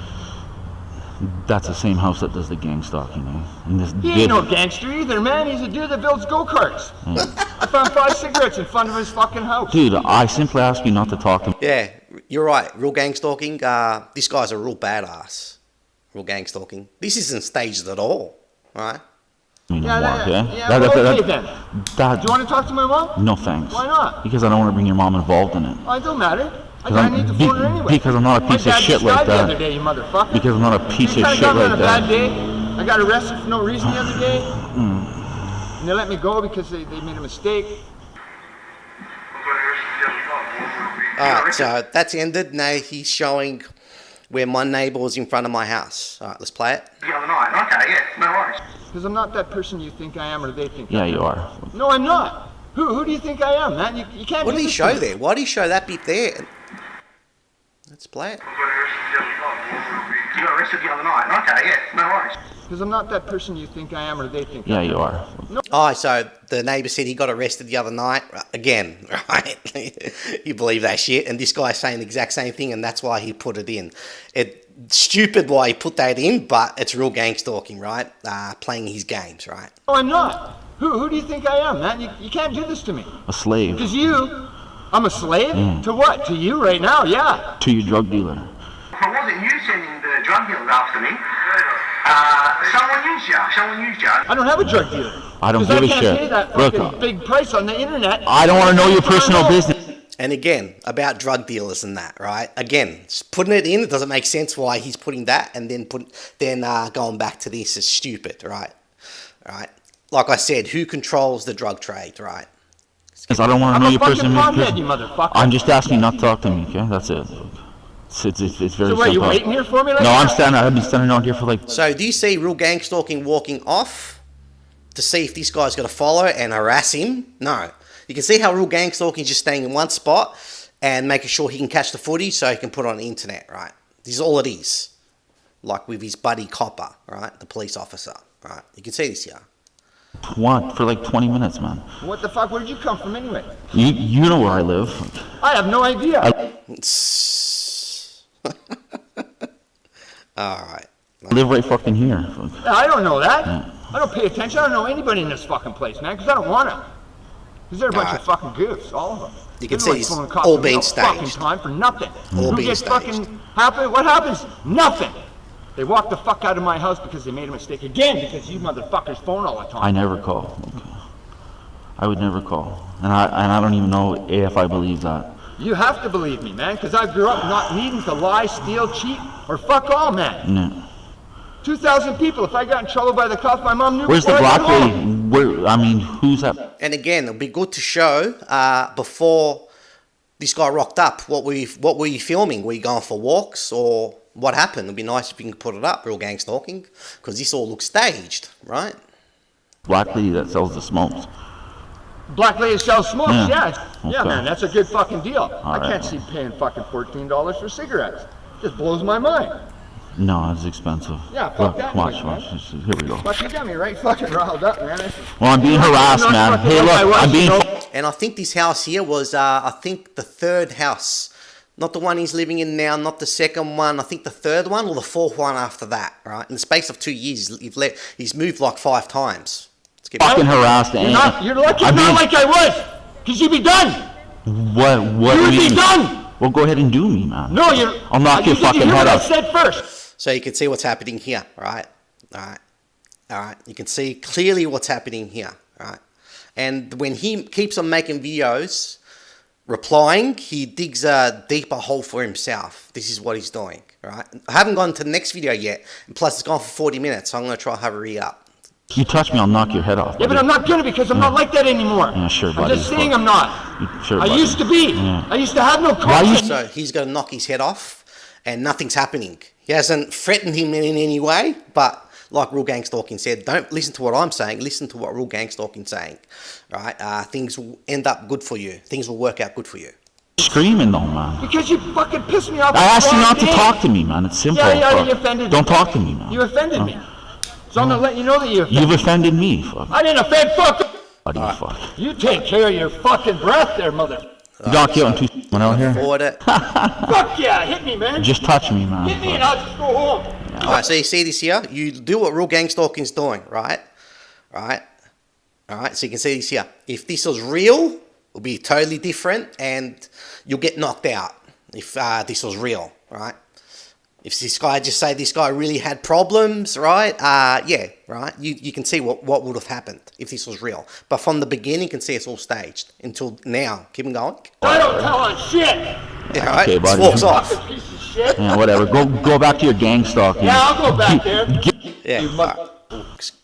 That's the same house that does the gang stalking, eh? And this He ain't no gangster either, man. He's a dude that builds go-karts. I found 5 cigarettes in front of his fucking house. Dude, I simply ask you not to talk to me. Yeah, you're right. Real gang stalking. This guy's a real badass. Real gang stalking. This isn't staged at all, right? Yeah, okay then. Do you want to talk to my mom? No thanks. Why not? Because I don't want to bring your mom involved in it. Oh, it don't matter. I need to phone her anyway. Because I'm not a piece of shit like The that. other day, you motherfucker. Because I'm not a piece of I shit got like on a bad that. day. I got arrested for no reason the other day. And they let me go because they made a mistake. Alright, so that's ended. Now he's showing where my neighbour was in front of my house. Alright, let's play it. The other night. Okay, yeah, no worries. Because I'm not that person you think I am or they think I am. Yeah, you are. No, I'm not. Who do you think I am, man? You can't What did do he this show to me. there? Why did he show that bit there? Let's play it. You got arrested the other night. Okay, yeah, no worries. Because I'm not that person you think I am or they think Yeah, I am. you are. Oh, so the neighbour said he got arrested the other night. Again, right? You believe that shit? And this guy's saying the exact same thing, and that's why he put it in. It's stupid why he put that in, but it's real gang stalking, right? Playing his games, right? No, I'm not. Who do you think I am, man? You can't do this to me. A slave. Because I'm a slave? To what? To you right now, yeah. To your drug dealer. If it wasn't you sending the drug dealers after me, someone used you. I don't have a drug dealer. I don't give a can't shit. pay that Look, fucking big price on the internet. I don't want to know your personal business. And again, about drug dealers and that, right? Again, just putting it in, it doesn't make sense why he's putting that, and then going back to this is stupid, right? Right? Like I said, who controls the drug trade, right? Because I don't want to know your personal business. You motherfucker. I'm just asking you not to talk to me, okay? That's it. It's very So what, you simple. waiting here for me right No, now? I've been standing out here for like... So do you see real gang stalking walking off to see if this guy's going to follow and harass him? No. You can see how real gang stalking is just staying in one spot and making sure he can catch the footage so he can put it on the internet, right? This is all it is. Like with his buddy Copper, right? The police officer, right? You can see this here. What? For like 20 minutes, man. What the fuck? Where did you come from anyway? You know where I live. I have no idea. Alright. I live right fucking here. I don't know that. Yeah. I don't pay attention. I don't know anybody in this fucking place, man, because I don't want to. Because they're a bunch of fucking goofs, all of them. You can Everyone's see pulling it's cops all for being no fucking staged. time for nothing. All Who being gets staged. fucking happy? What happens? Nothing. They walk the fuck out of my house because they made a mistake again because you motherfuckers phone all the time. I never call. Okay. I would never call. And I don't even know if I believe that. You have to believe me, man, because I grew up not needing to lie, steal, cheat, or fuck all, man. No. 2,000 people. If I got in trouble by the cops, my mom knew. Where's the before I black got lady? home. Where? I mean, who's that? And again, it'll be good to show before this guy rocked up. What were you filming? Were you going for walks or what happened? It'd be nice if you can put it up, real gang stalking, because this all looks staged, right? Black lady that sells the smokes. Black lady sells smokes, Yeah. yeah, Okay. man, that's a good fucking deal. I right, can't see paying fucking $14 for cigarettes. Just blows my mind. No, it's expensive. Yeah, fuck Look, that watch, noise, watch. man. Here we go. Fuck, you got me right fucking riled up, man. Well, I'm being harassed, I'm not man. fucking Hey, like I look, was, I'm being... you know? And I think this house here was, I think the third house. Not the one he's living in now, not the second one. I think the third one or the fourth one after that, right? In the space of 2 years, he's moved like 5 times. Let's get fucking harassed. You're lucky I'm not being... like I was, because you'd be done. What You do would you be mean? done. Well, go ahead and do me, man. No, you're... I'll knock your fucking hear head what I off. said first. So you can see what's happening here, right? Alright. You can see clearly what's happening here, right? And when he keeps on making videos, replying, he digs a deeper hole for himself. This is what he's doing, right? I haven't gone to the next video yet, and plus it's gone for 40 minutes, so I'm going to try to hurry up. You touch me, I'll knock your head off. Yeah, but I'm not gonna because I'm not like that anymore. Yeah, sure, I'm buddy. just saying I'm not. Sure, I buddy. used to be. Yeah. I used to have no Why you... conscience. So he's going to knock his head off, and nothing's happening. He hasn't threatened him in any way, but like Real Gang Stalking said, don't listen to what I'm saying, listen to what Real Gang Stalking's saying, right? Things will end up good for you. Things will work out good for you. Screaming though, man. Because you fucking pissed me off. I asked you the not to wrong talk day. to me, man. It's simple. Yeah, you Fuck. offended me. Don't talk to me, man. You offended me. So I'm gonna let you know that you offended You've me. offended me. Fuck. I didn't offend fuck. Buddy, fuck. You take care of your fucking breath there, mother. You got killed in 2 out here? Forward it. Fuck yeah, hit me, man. Just touch me, man. Hit me and I'll just go home. Alright, so you see this here? You do what Real Gang Stalking's doing, right? Alright, so you can see this here. If this was real, it'll be totally different and you'll get knocked out if this was real, right? If this guy just say this guy really had problems, right? Yeah, right? You can see what would have happened if this was real. But from the beginning, you can see it's all staged until now. Keep on going. I don't tell on shit. Yeah, right? Okay, Just buddy. walks off. Fucking piece of shit. Yeah, whatever. Go back to your gang stalking. Yeah, I'll go back there. Yeah, alright.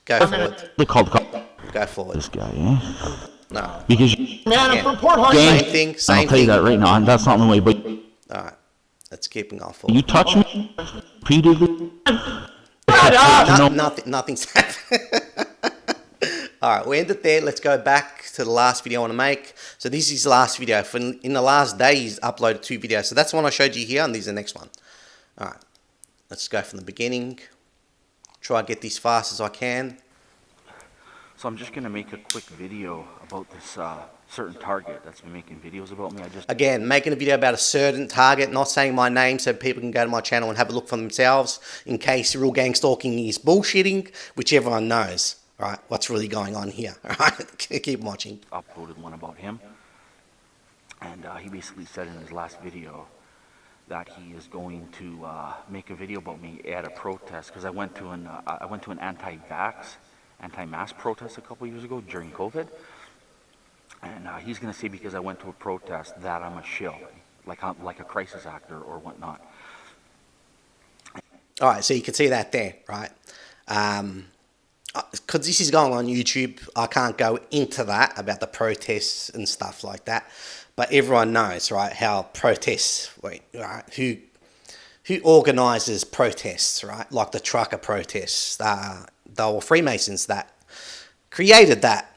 Go forward. They called the Go forward. this guy, eh? No. Because you... Man, I'm Yeah. from Port Harcourt. Same thing, I'll same tell you thing. that right now. That's not my way, but... Alright, let's keep on going forward. You touch me repeatedly... Nothing's happened. Alright, we ended there. Let's go back to the last video I want to make. So this is the last video. In the last day, he's uploaded 2 videos. So that's the one I showed you here, and this is the next one. Alright, let's go from the beginning. Try to get this fast as I can. So I'm just going to make a quick video about this certain target that's been making videos about me. Again, making a video about a certain target, not saying my name so people can go to my channel and have a look for themselves in case Real Gang Stalking is bullshitting, which everyone knows. right? What's really going on here? All right, keep watching. Uploaded one about him, and he basically said in his last video that he is going to make a video about me at a protest, because I went to an anti-mask protest a couple years ago during COVID, and he's going to say because I went to a protest that I'm a shill, like a crisis actor or whatnot. All right, so you can see that there, right? Because this is going on YouTube, I can't go into that about the protests and stuff like that. But everyone knows, right, how protests, right, who organises protests, right? Like the trucker protests, they were Freemasons that created that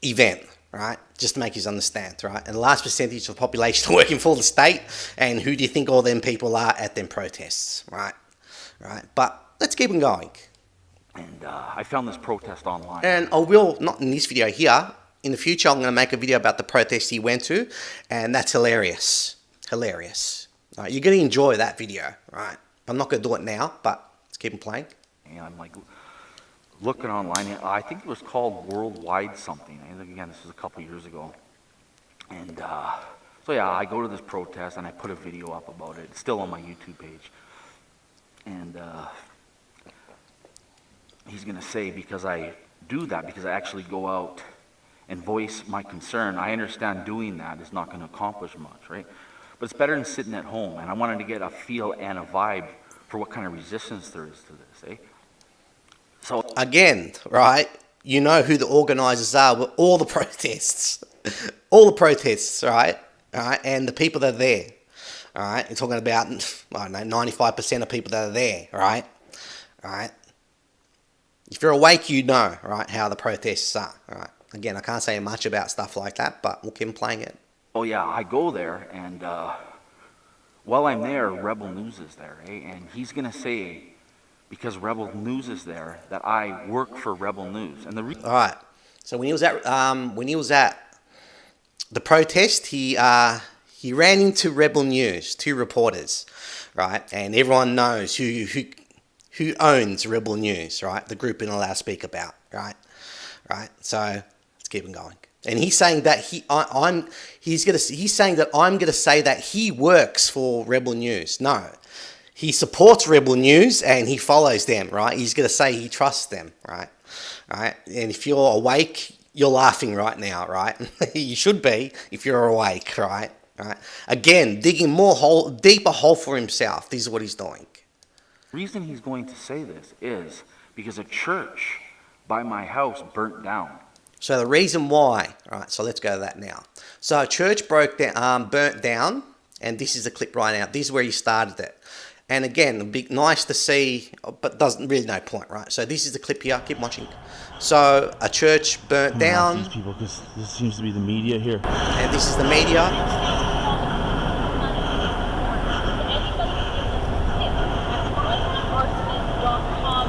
event, right? Just to make you understand, right? And the last percentage of the population working for the state, and who do you think all them people are at them protests, right? Right, but let's keep on going. And I found this protest online. And I will, not in this video here, in the future I'm going to make a video about the protest he went to, and that's hilarious. Hilarious. Right, you're going to enjoy that video, right? I'm not going to do it now, but let's keep on playing. And I'm like looking online, I think it was called Worldwide something. And again, this was a couple years ago. And so yeah, I go to this protest and I put a video up about it. It's still on my YouTube page. And he's going to say, because I do that, because I actually go out and voice my concern, I understand doing that is not going to accomplish much, right? But it's better than sitting at home. And I wanted to get a feel and a vibe for what kind of resistance there is to this, eh? So again, right, you know who the organisers are with all the protests. All the protests, right? All right, and the people that are there. All right, you're talking about, I don't know, 95% of people that are there, right? All right. If you're awake, you know, right, how the protests are, all right? Again, I can't say much about stuff like that, but we'll keep playing it. oh yeah, I go there, and while I'm there, Rebel News is there, eh? And he's going to say, because Rebel News is there, that I work for Rebel News. And all right. So when he was at the protest, he ran into Rebel News, 2 reporters, right? And everyone knows who owns Rebel News, right? The group we're not allowed to speak about, right? Right. So let's keep on going. And he's saying that he's saying that I'm gonna say that he works for Rebel News. No, he supports Rebel News and he follows them, right? He's gonna say he trusts them, right? Right. And if you're awake, you're laughing right now, right? You should be if you're awake, right? Right. Again, digging deeper hole for himself. This is what he's doing. The reason he's going to say this is because a church by my house burnt down. So the reason why, right, so let's go to that now. So a church burnt down, and this is the clip right now. This is where he started it. And again, it'd be nice to see, but doesn't really no point, right? So this is the clip here, keep watching. So a church burnt down. These people, because this seems to be the media here. And this is the media.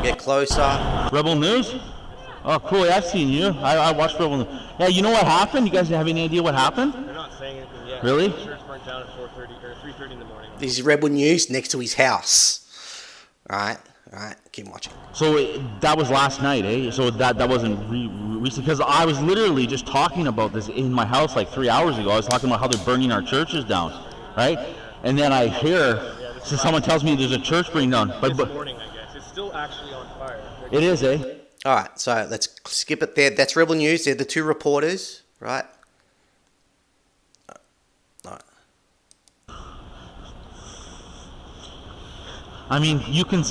Get closer. Rebel News? Oh, cool. Yeah, I've seen you. I watched Rebel News. Yeah, you know what happened? You guys have any idea what happened? They're not saying anything yet. Really? The church burnt down at 4:30 or 3:30 in the morning. This is Rebel News next to his house. Alright, alright, keep watching. So that was last night, eh? So that wasn't recent, because I was literally just talking about this in my house like 3 hours ago. I was talking about how they're burning our churches down, right? And then I hear, so someone tells me there's a church burning down. This morning, I guess. It's still actually on fire. It is, eh? Alright, so let's skip it there. That's Rebel News. They're the 2 reporters, right? Alright. I mean, you can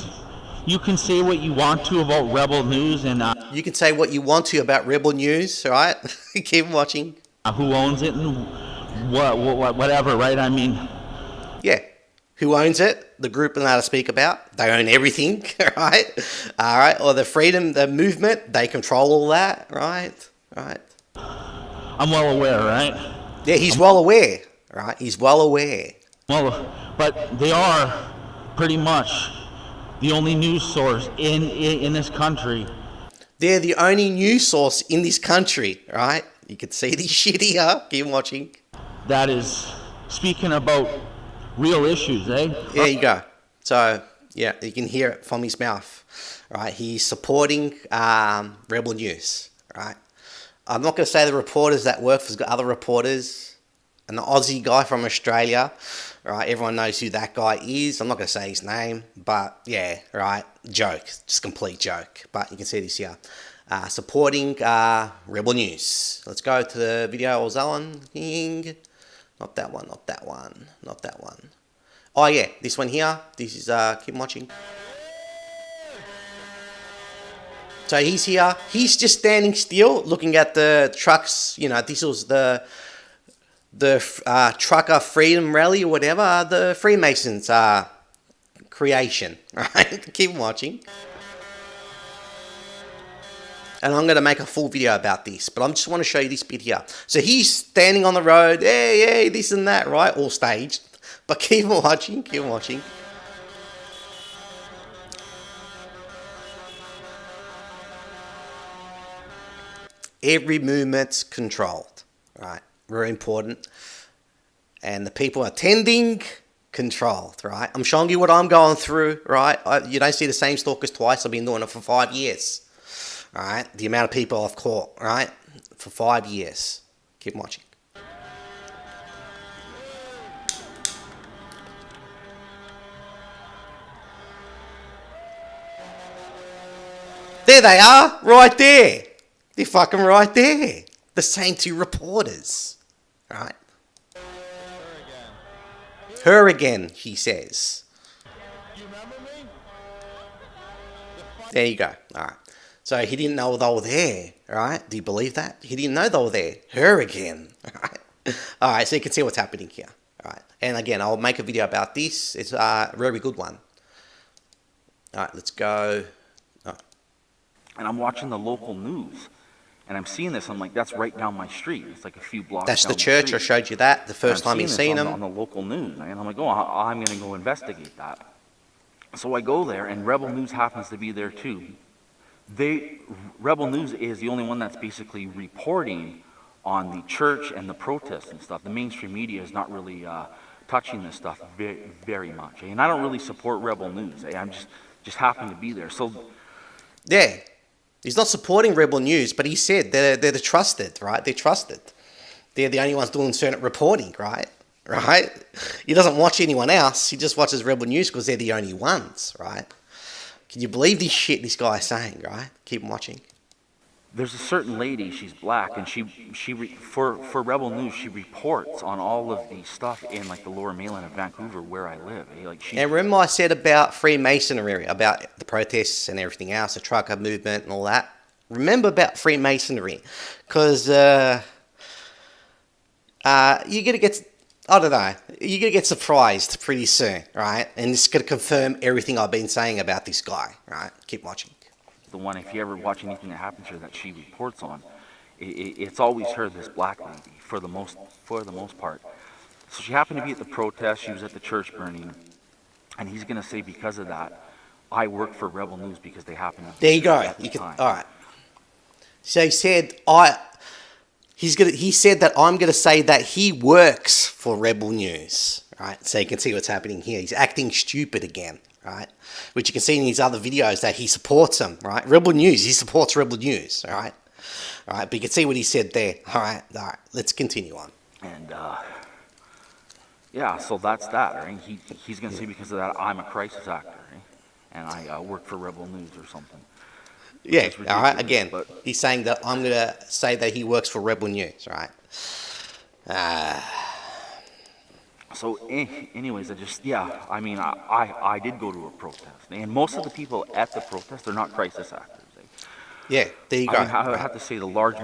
say what you want to about Rebel News and you can say what you want to about Rebel News, alright? Keep watching. Who owns it and whatever, right? I mean, yeah. Who owns it? The group we're allowed to speak about. They own everything, right? All right. Or the freedom, the movement, they control all that, right? Right. I'm well aware, right? Yeah, he's well aware, right? He's well aware. Well, but they are pretty much the only news source in this country. They're the only news source in this country, right? You can see this shit here. Keep watching. That is speaking about real issues, eh? There you go. So, yeah, you can hear it from his mouth. right? He's supporting Rebel News, right? I'm not going to say the reporters that work for other reporters. An Aussie guy from Australia, right? Everyone knows who that guy is. I'm not going to say his name, but yeah, right? Joke. Just complete joke. But you can see this here. Supporting Rebel News. Let's go to the video I was on. Not that one, not that one, not that one. Oh yeah, this one here. This is, keep watching. So he's here. He's just standing still, looking at the trucks. You know, this was the trucker freedom rally or whatever, the Freemasons creation, right? Keep watching. And I'm going to make a full video about this, but I just want to show you this bit here. So he's standing on the road, hey, this and that, right? All staged. But keep watching, keep watching. Every movement's controlled, right? Very important. And the people attending, controlled, right? I'm showing you what I'm going through, right? You don't see the same stalkers twice. I've been doing it for 5 years, all right? The amount of people I've caught, right? For 5 years. Keep watching. There they are, right there. They're fucking right there. The same two reporters, right? Her again, he says. There you go. All right. So he didn't know they were there, right? Do you believe that? He didn't know they were there. Her again. All right. All right. So you can see what's happening here. All right. And again, I'll make a video about this. It's a very good one. All right. Let's go. Oh. And I'm watching the local news. And I'm seeing this, I'm like, that's right down my street. It's like a few blocks That's down the church. I showed you that the first time you seen them. On the local news. And I'm like, oh, I'm going to go investigate that. So I go there, and Rebel News happens to be there too. Rebel News is the only one that's basically reporting on the church and the protests and stuff. The mainstream media is not really touching this stuff very, very much. And I don't really support Rebel News. I'm just happen to be there. So yeah. He's not supporting Rebel News, but he said they're the trusted, right? They're trusted. They're the only ones doing certain reporting, right? Right? He doesn't watch anyone else. He just watches Rebel News because they're the only ones, right? Can you believe this shit this guy is saying, right? Keep watching. there's a certain lady, she's black, and for Rebel News, she reports on all of the stuff in like the Lower Mainland of Vancouver where I live. And remember I said about Freemasonry, about the protests and everything else, the trucker movement and all that? Remember about Freemasonry, because you're gonna get, I don't know, you're gonna get surprised pretty soon, right? And it's gonna confirm everything I've been saying about this guy, right? Keep watching. The one, if you ever watch anything that happens to her that she reports on, it's always her, this black lady, for the most part. So she happened to be at the protest. She was at the church burning, and he's gonna say because of that, I work for Rebel News because they happen to be there. You go. At the time. All right. So he said he said that I'm gonna say that he works for Rebel News, right? So you can see what's happening here. He's acting stupid again, right? Which you can see in his other videos that he supports them, right? Rebel News, he supports Rebel News, all right? All right, but you can see what he said there. All right, let's continue on. And yeah, so that's that, right? He's gonna say because of that I'm a crisis actor, right? And I work for Rebel News or something. Yeah, all right, again, but he's saying that I'm going to say that he works for Rebel News, right? So anyways, I mean, I did go to a protest. And most of the people at the protest are not crisis actors. Yeah, there you go. I have to say the large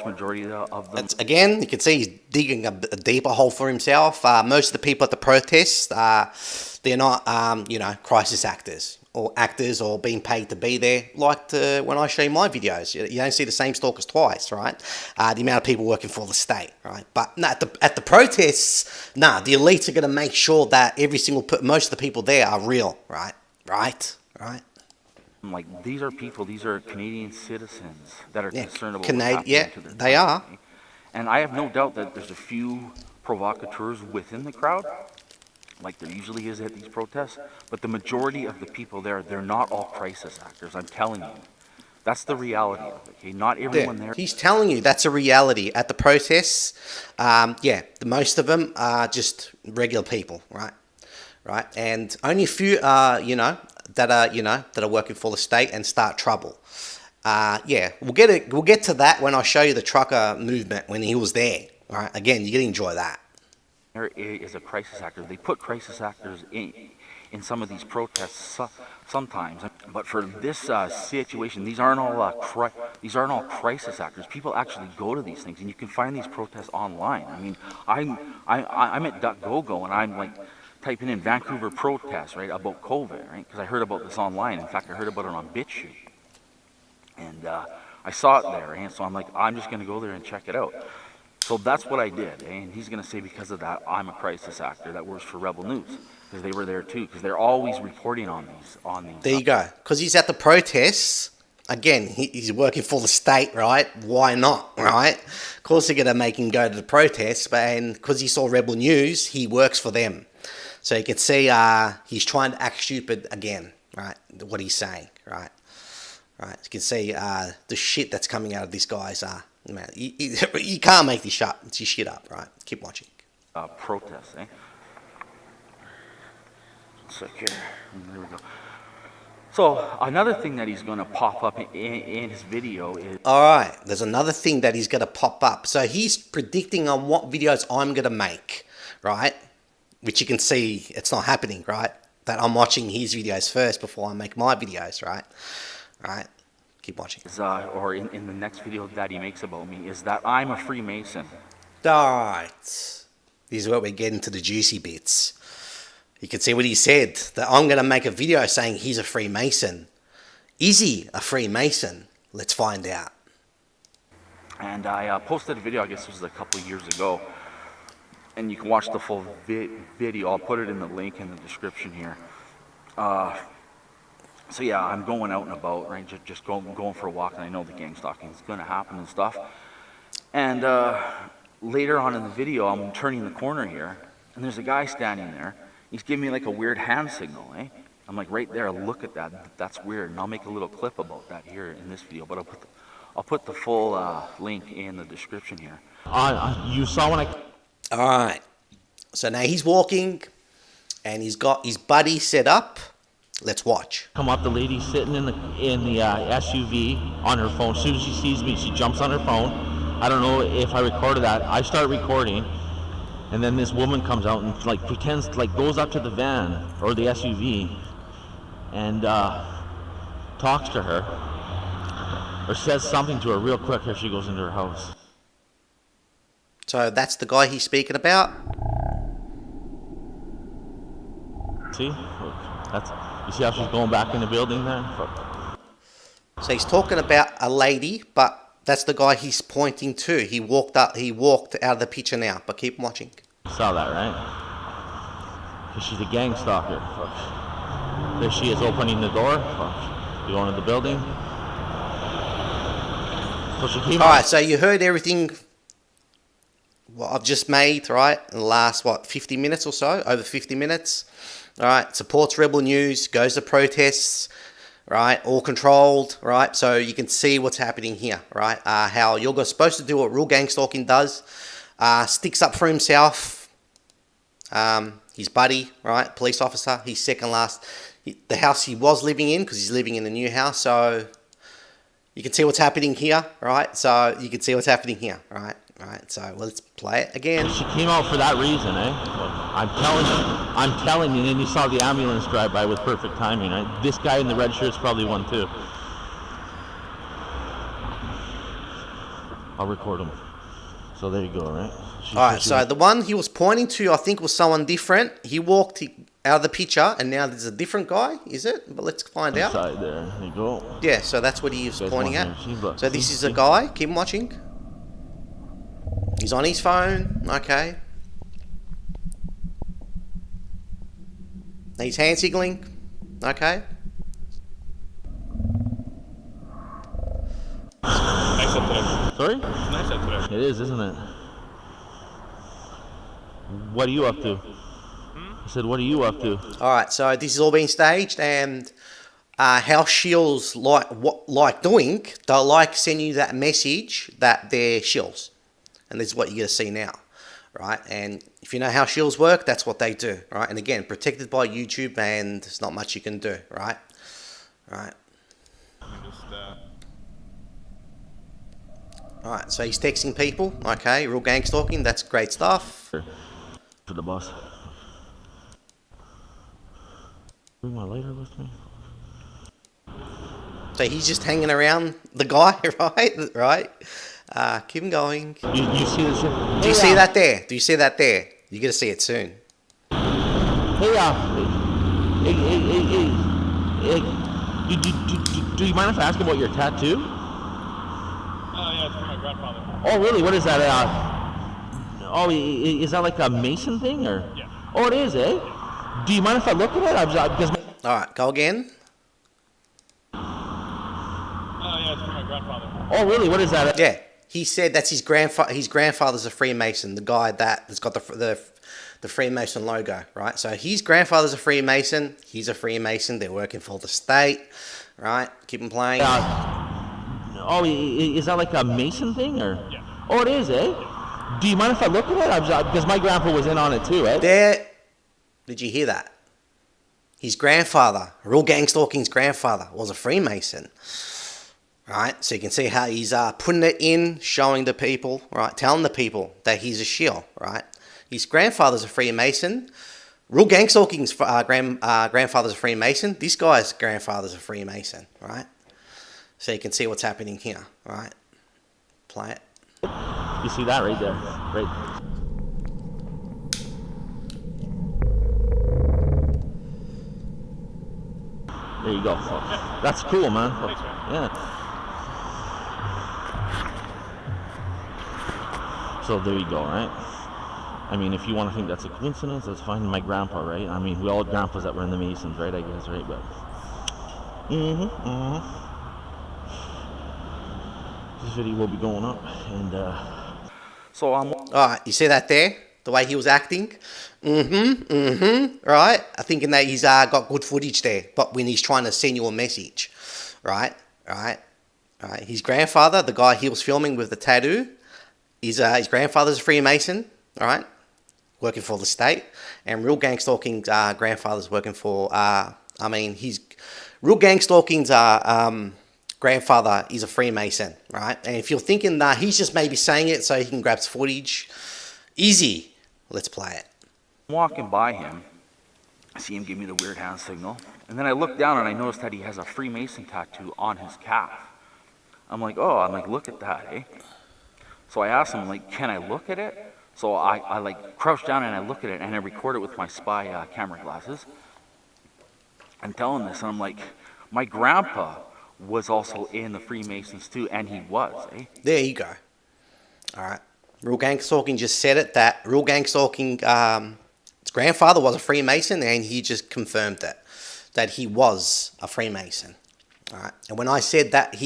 majority of them. Again, you can see he's digging a deeper hole for himself. Most of the people at the protest, they're not, crisis actors. Or actors, or being paid to be there, like when I show you my videos. You don't see the same stalkers twice, right? The amount of people working for the state, right? But no, at the protests, the elites are going to make sure that most of the people there are real, right? Right? Like, these are Canadian citizens that are concerned about what's happening to their they are. And I have no doubt that there's a few provocateurs within the crowd, like there usually is at these protests, but the majority of the people there, they're not all crisis actors, I'm telling you. That's the reality of it, okay? Not everyone there. He's telling you that's a reality at the protests. Yeah, the most of them are just regular people, right? Right, and only a few are, that are working for the state and start trouble. Yeah, we'll get to that when I show you the trucker movement when he was there. All right, again, you're gonna enjoy that. There is a crisis actor. They put crisis actors in some of these protests sometimes, but for this situation, these aren't all crisis actors. People actually go to these things, and you can find these protests online. I mean, I'm at DuckGoGo, and I'm like typing in Vancouver protests, right, about COVID, right, because I heard about this online. In fact, I heard about it on BitChute, and I saw it there, and so I'm like, I'm just gonna go there and check it out. So that's what I did, and he's going to say because of that, I'm a crisis actor that works for Rebel News, because they were there too, because they're always reporting on these. There you go. Because he's at the protests. Again, he's working for the state, right? Why not, right? Of course they're going to make him go to the protests, and because he saw Rebel News, he works for them. So you can see he's trying to act stupid again, right? What he's saying, right? Right. You can see the shit that's coming out of this guy's... Man, you can't make this shit up, right? Keep watching. Protests, eh? So here, there we go. So another thing that he's going to pop up in his video is... Alright, there's another thing that he's going to pop up. So he's predicting on what videos I'm going to make, right? Which you can see it's not happening, right? That I'm watching his videos first before I make my videos, right? Right? Keep watching. Or in the next video that he makes about me, is that I'm a Freemason. Alright. This is where we get into the juicy bits. You can see what he said, that I'm going to make a video saying he's a Freemason. Is he a Freemason? Let's find out. And I posted a video, I guess it was a couple of years ago, and you can watch the full video. I'll put it in the link in the description here. So yeah, I'm going out and about, right? Just going for a walk, and I know the gang stalking is going to happen and stuff. And later on in the video, I'm turning the corner here, and there's a guy standing there. He's giving me like a weird hand signal, eh? I'm like, right there, look at that. That's weird. And I'll make a little clip about that here in this video, but I'll put the full link in the description here. You saw when I... All right. So now he's walking, and he's got his buddy set up. Let's watch. Come up, the lady sitting in the SUV on her phone. As soon as she sees me, she jumps on her phone. I don't know if I recorded that. I start recording, and then this woman comes out and like pretends, like goes up to the van or the SUV and talks to her or says something to her real quick as she goes into her house. So that's the guy he's speaking about. See? Look, you see how she's going back in the building there? Fuck. So he's talking about a lady, but that's the guy he's pointing to. He walked out of the picture now, but keep watching. You saw that, right? Because she's a gang stalker. Fuck. There she is opening the door. Fuck. You going to the building. So she came Alright, so you heard everything what I've just made, right? In the last, 50 minutes or so? Over 50 minutes. Alright, supports Rebel News, goes to protests, right? All controlled, right? So you can see what's happening here, right? How you're supposed to do what real gang stalking does. Sticks up for himself. His buddy, right? Police officer, he's second last. The house he was living in, because he's living in a new house, so you can see what's happening here, right? So you can see what's happening here, right? Right, so let's play it again. She came out for that reason, eh? I'm telling you, and then you saw the ambulance drive by with perfect timing, right? This guy in the red shirt's probably one too. I'll record him. So there you go, right? Alright, so the one he was pointing to, I think, was someone different. He walked out of the picture, and now there's a different guy, is it? But let's find out. Inside there you go. Yeah, so that's what he was pointing at. So this is a guy, keep watching. He's on his phone, okay. He's hand signaling, okay. Nice up today. Sorry? Nice up today. It is, isn't it? What are you up to? I said, what are you up to? All right, so this is all being staged, and how SHILLS like doing, they like sending you that message that they're SHILLS, and this is what you're going to see now, right? And if you know how SHILLS work, that's what they do, right? And again, protected by YouTube, and there's not much you can do, right? Right. All right, so he's texting people, okay, real gang stalking, that's great stuff. To the bus. Bring my lighter with me. So he's just hanging around the guy, right? Right. Keep him going. You see this shit? Do you see that there? Do you see that there? You're going to see it soon. Hey, do you mind if I ask about your tattoo? Yeah, it's for my grandfather. Oh, really? What is that? Is that like a Mason thing, or? Yeah. Oh, it is, eh? Do you mind if I look at it? All right, go again. Yeah, it's for my grandfather. Oh, really? What is that? Yeah, he said that's his grandfather. His grandfather's a Freemason. The guy that's got the Freemason logo, right? So his grandfather's a Freemason. He's a Freemason. They're working for the state, right? Keep him playing. Is that like a Mason thing, or? Yeah. Oh, it is, eh? Do you mind if I look at it? Because my grandpa was in on it too, eh? There. Did you hear that? His grandfather, real gang stalking's grandfather, was a Freemason. Right, so you can see how he's putting it in, showing the people, right, telling the people that he's a SHILL, right. His grandfather's a Freemason. Real gang stalking's grandfather's a Freemason. This guy's grandfather's a Freemason, right. So you can see what's happening here, right. Play it. You see that right there, right? There you go. That's cool, man. Yeah. So there you go, right? I mean, if you want to think that's a coincidence, that's fine. My grandpa, right? I mean, we all had grandpas that were in the Masons, right? I guess, right? But this video will be going up, and So I'm All right, you see that there? The way he was acting? Right? I'm thinking that he's got good footage there, but when he's trying to send you a message, right? His grandfather, the guy he was filming with the tattoo, his grandfather's a Freemason, all right? Working for the state. And real gang stalking's grandfather's working for, real gang stalking's grandfather is a Freemason, right? And if you're thinking that he's just maybe saying it so he can grab footage, easy. Let's play it. walking by him. I see him give me the weird hand signal. And then I look down and I notice that he has a Freemason tattoo on his calf. I'm like, look at that, eh? So I asked him, like, can I look at it? So I like crouch down and I look at it and I record it with my spy camera glasses. I'm telling this and I'm like, my grandpa was also in the Freemasons too, and he was, eh? There you go. All right. Real Gang Stalking just said it, that Real Gang Stalking, his grandfather was a Freemason, and he just confirmed that he was a Freemason. All right. And when I said that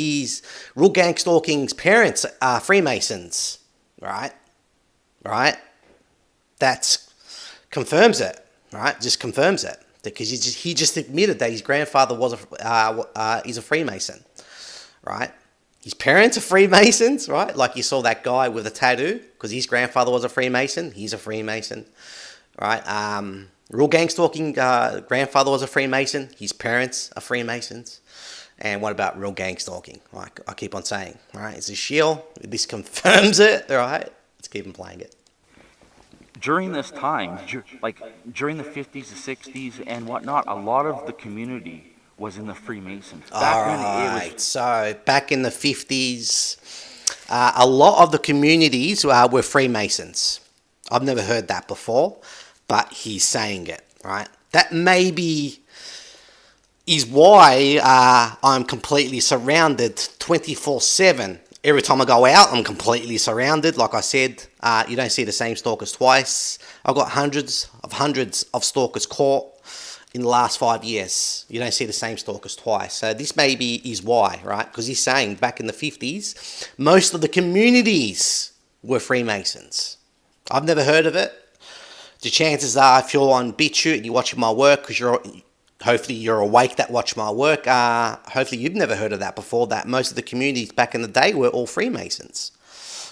Real Gang Stalking's parents are Freemasons, right? That confirms it, right? Just confirms it. Because he just admitted that his grandfather is a Freemason, right? His parents are Freemasons, right? Like you saw that guy with a tattoo, because his grandfather was a Freemason. He's a Freemason, right? Real Gang Stalking grandfather was a Freemason. His parents are Freemasons. And what about Real Gang Stalking? Like I keep on saying, right? It's a SHILL. This confirms it, right? Let's keep on playing it. During this time, like during the 50s, the 60s, and whatnot, a lot of the community was in the Freemasons. So back in the 50s, a lot of the communities were Freemasons. I've never heard that before, but he's saying it, right? That maybe is why I'm completely surrounded 24/7. Every time I go out, I'm completely surrounded. Like I said, you don't see the same stalkers twice. I've got hundreds of stalkers caught in the last 5 years. You don't see the same stalkers twice. So this maybe is why, right? Because he's saying back in the 50s, most of the communities were Freemasons. I've never heard of it, the chances are, if you're on BitChute and you're watching my work, because hopefully you're awake that watch my work, hopefully you've never heard of that before, that most of the communities back in the day were all Freemasons,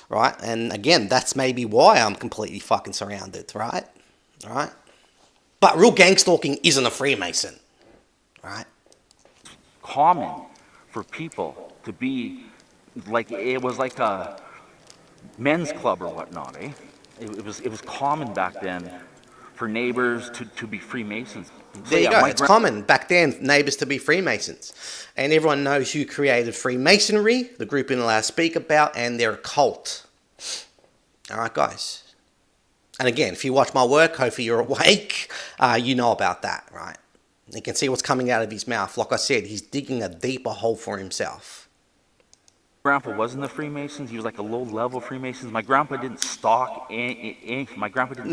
right? And again, that's maybe why I'm completely fucking surrounded, right? Right? But real gang stalking isn't a Freemason, right? Common for people to be like, it was like a men's club or whatnot, eh? It was common back then for neighbors to be Freemasons. There you go. It's common back then, neighbors to be Freemasons. And everyone knows who created Freemasonry, the group in I speak about, and their cult. All right, guys. And again, if you watch my work, hopefully you're awake, you know about that, right? You can see what's coming out of his mouth. Like I said, he's digging a deeper hole for himself. Grandpa wasn't the Freemasons. He was like a low-level Freemasons. My grandpa didn't stalk my grandpa didn't...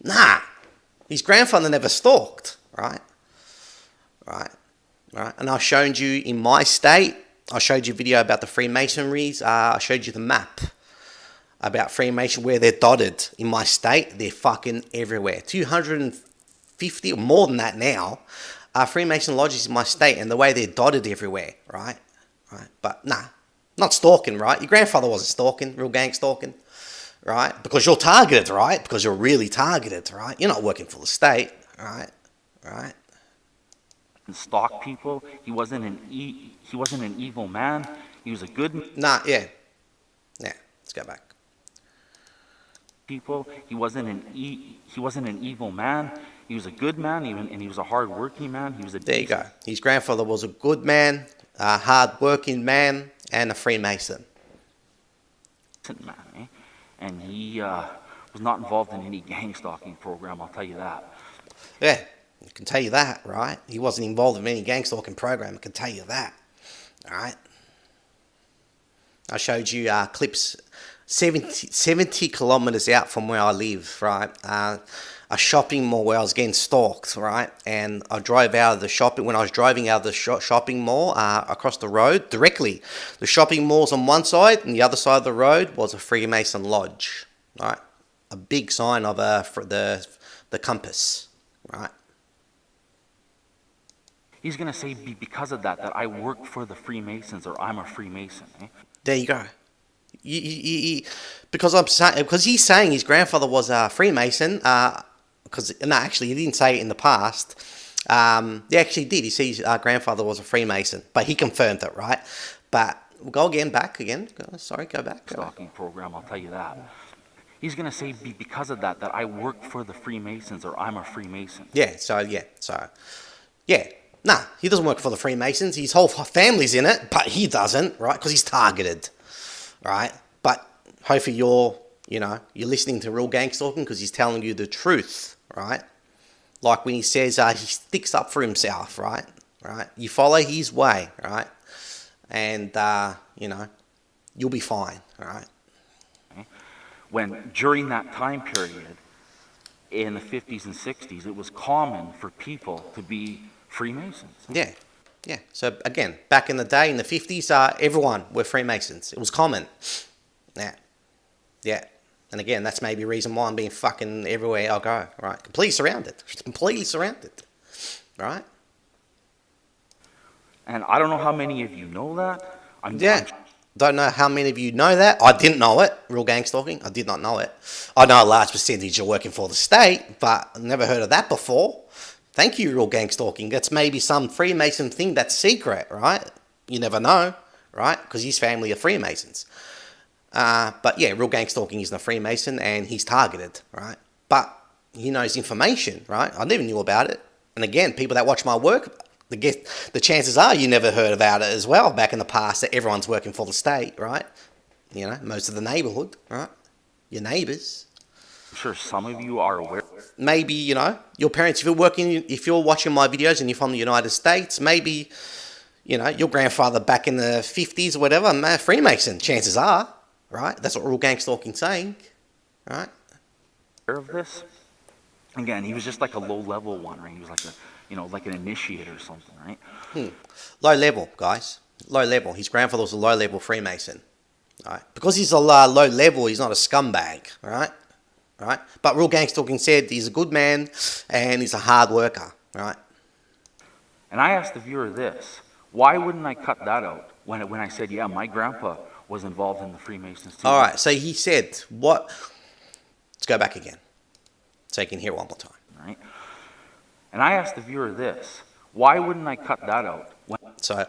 Nah. His grandfather never stalked, right? Right. And I showed you in my state, I showed you a video about the Freemasonries. I showed you the map about Freemason, where they're dotted in my state. They're fucking everywhere. 250 or more than that now Freemason lodges in my state, and the way they're dotted everywhere, right? But nah, not stalking, right? Your grandfather wasn't stalking, real gang stalking, right? Because you're targeted, right? Because you're really targeted, right? You're not working for the state, right? Stalk people. He wasn't an evil man. He was a good Yeah. Let's go back. People. He wasn't an evil man. He was a good man, and he was a hard-working man. There you go. His grandfather was a good man, a hard-working man, and a Freemason. Man, eh? And he was not involved in any gang stalking program, I'll tell you that. Yeah, I can tell you that, right? He wasn't involved in any gang stalking program, I can tell you that, all right? I showed you clips 70 kilometers out from where I live, right? A shopping mall where I was getting stalked, right? And I drove out of the shopping, when I was driving out of the shopping mall across the road, directly, the shopping mall's on one side, and the other side of the road was a Freemason lodge, right? A big sign of the compass, right? He's going to say because of that I work for the Freemasons, or I'm a Freemason, eh? There you go. Because he's saying his grandfather was a Freemason, actually he didn't say it in the past. He actually did. He says his grandfather was a Freemason, but he confirmed it, right? But we'll go back again. Go back. Stalking program, I'll tell you that. He's going to say because of that I work for the Freemasons, or I'm a Freemason. Nah, he doesn't work for the Freemasons. His whole family's in it, but he doesn't, right? Because he's targeted, right? But hopefully you're listening to real gang stalking because he's telling you the truth, right? Like when he says he sticks up for himself, right? You follow his way, right? And, you'll be fine, all right? When during that time period in the 50s and 60s, it was common for people to be Freemasons. Yeah. So again, back in the day, in the 50s, everyone were Freemasons. It was common. Yeah. And again, that's maybe a reason why I'm being fucking everywhere I go, right? Completely surrounded. Right? And I don't know how many of you know that. Don't know how many of you know that. I didn't know it. Real gang stalking. I did not know it. I know a large percentage are working for the state, but I've never heard of that before. Thank you, real gang stalking. That's maybe some Freemason thing that's secret, right? You never know, right? Because his family are Freemasons. But yeah, real gang stalking isn't a Freemason, and he's targeted, right? But he knows information, right? I never knew about it. And again, people that watch my work, the chances are you never heard about it as well back in the past, that everyone's working for the state, right? Most of the neighborhood, right? Your neighbors. I'm sure some of you are aware. Maybe, your parents, if you're watching my videos and you're from the United States, maybe, your grandfather back in the 50s or whatever, Freemason, chances are, right? That's what real gang stalking's saying, right? Aware of this? Again, he was just like a low-level one, right? He was like like an initiate or something, right? Low level, guys. Low level. His grandfather was a low-level Freemason, right? Because he's a low level, he's not a scumbag, right? right? But Real Gang Stalking said he's a good man and he's a hard worker, right? And I asked the viewer this: why wouldn't I cut that out when I said, yeah, my grandpa was involved in the Freemasons too? All right, so he said what? Let's go back again so you can hear it one more time. Right? And I asked the viewer this: why wouldn't I cut that out? So,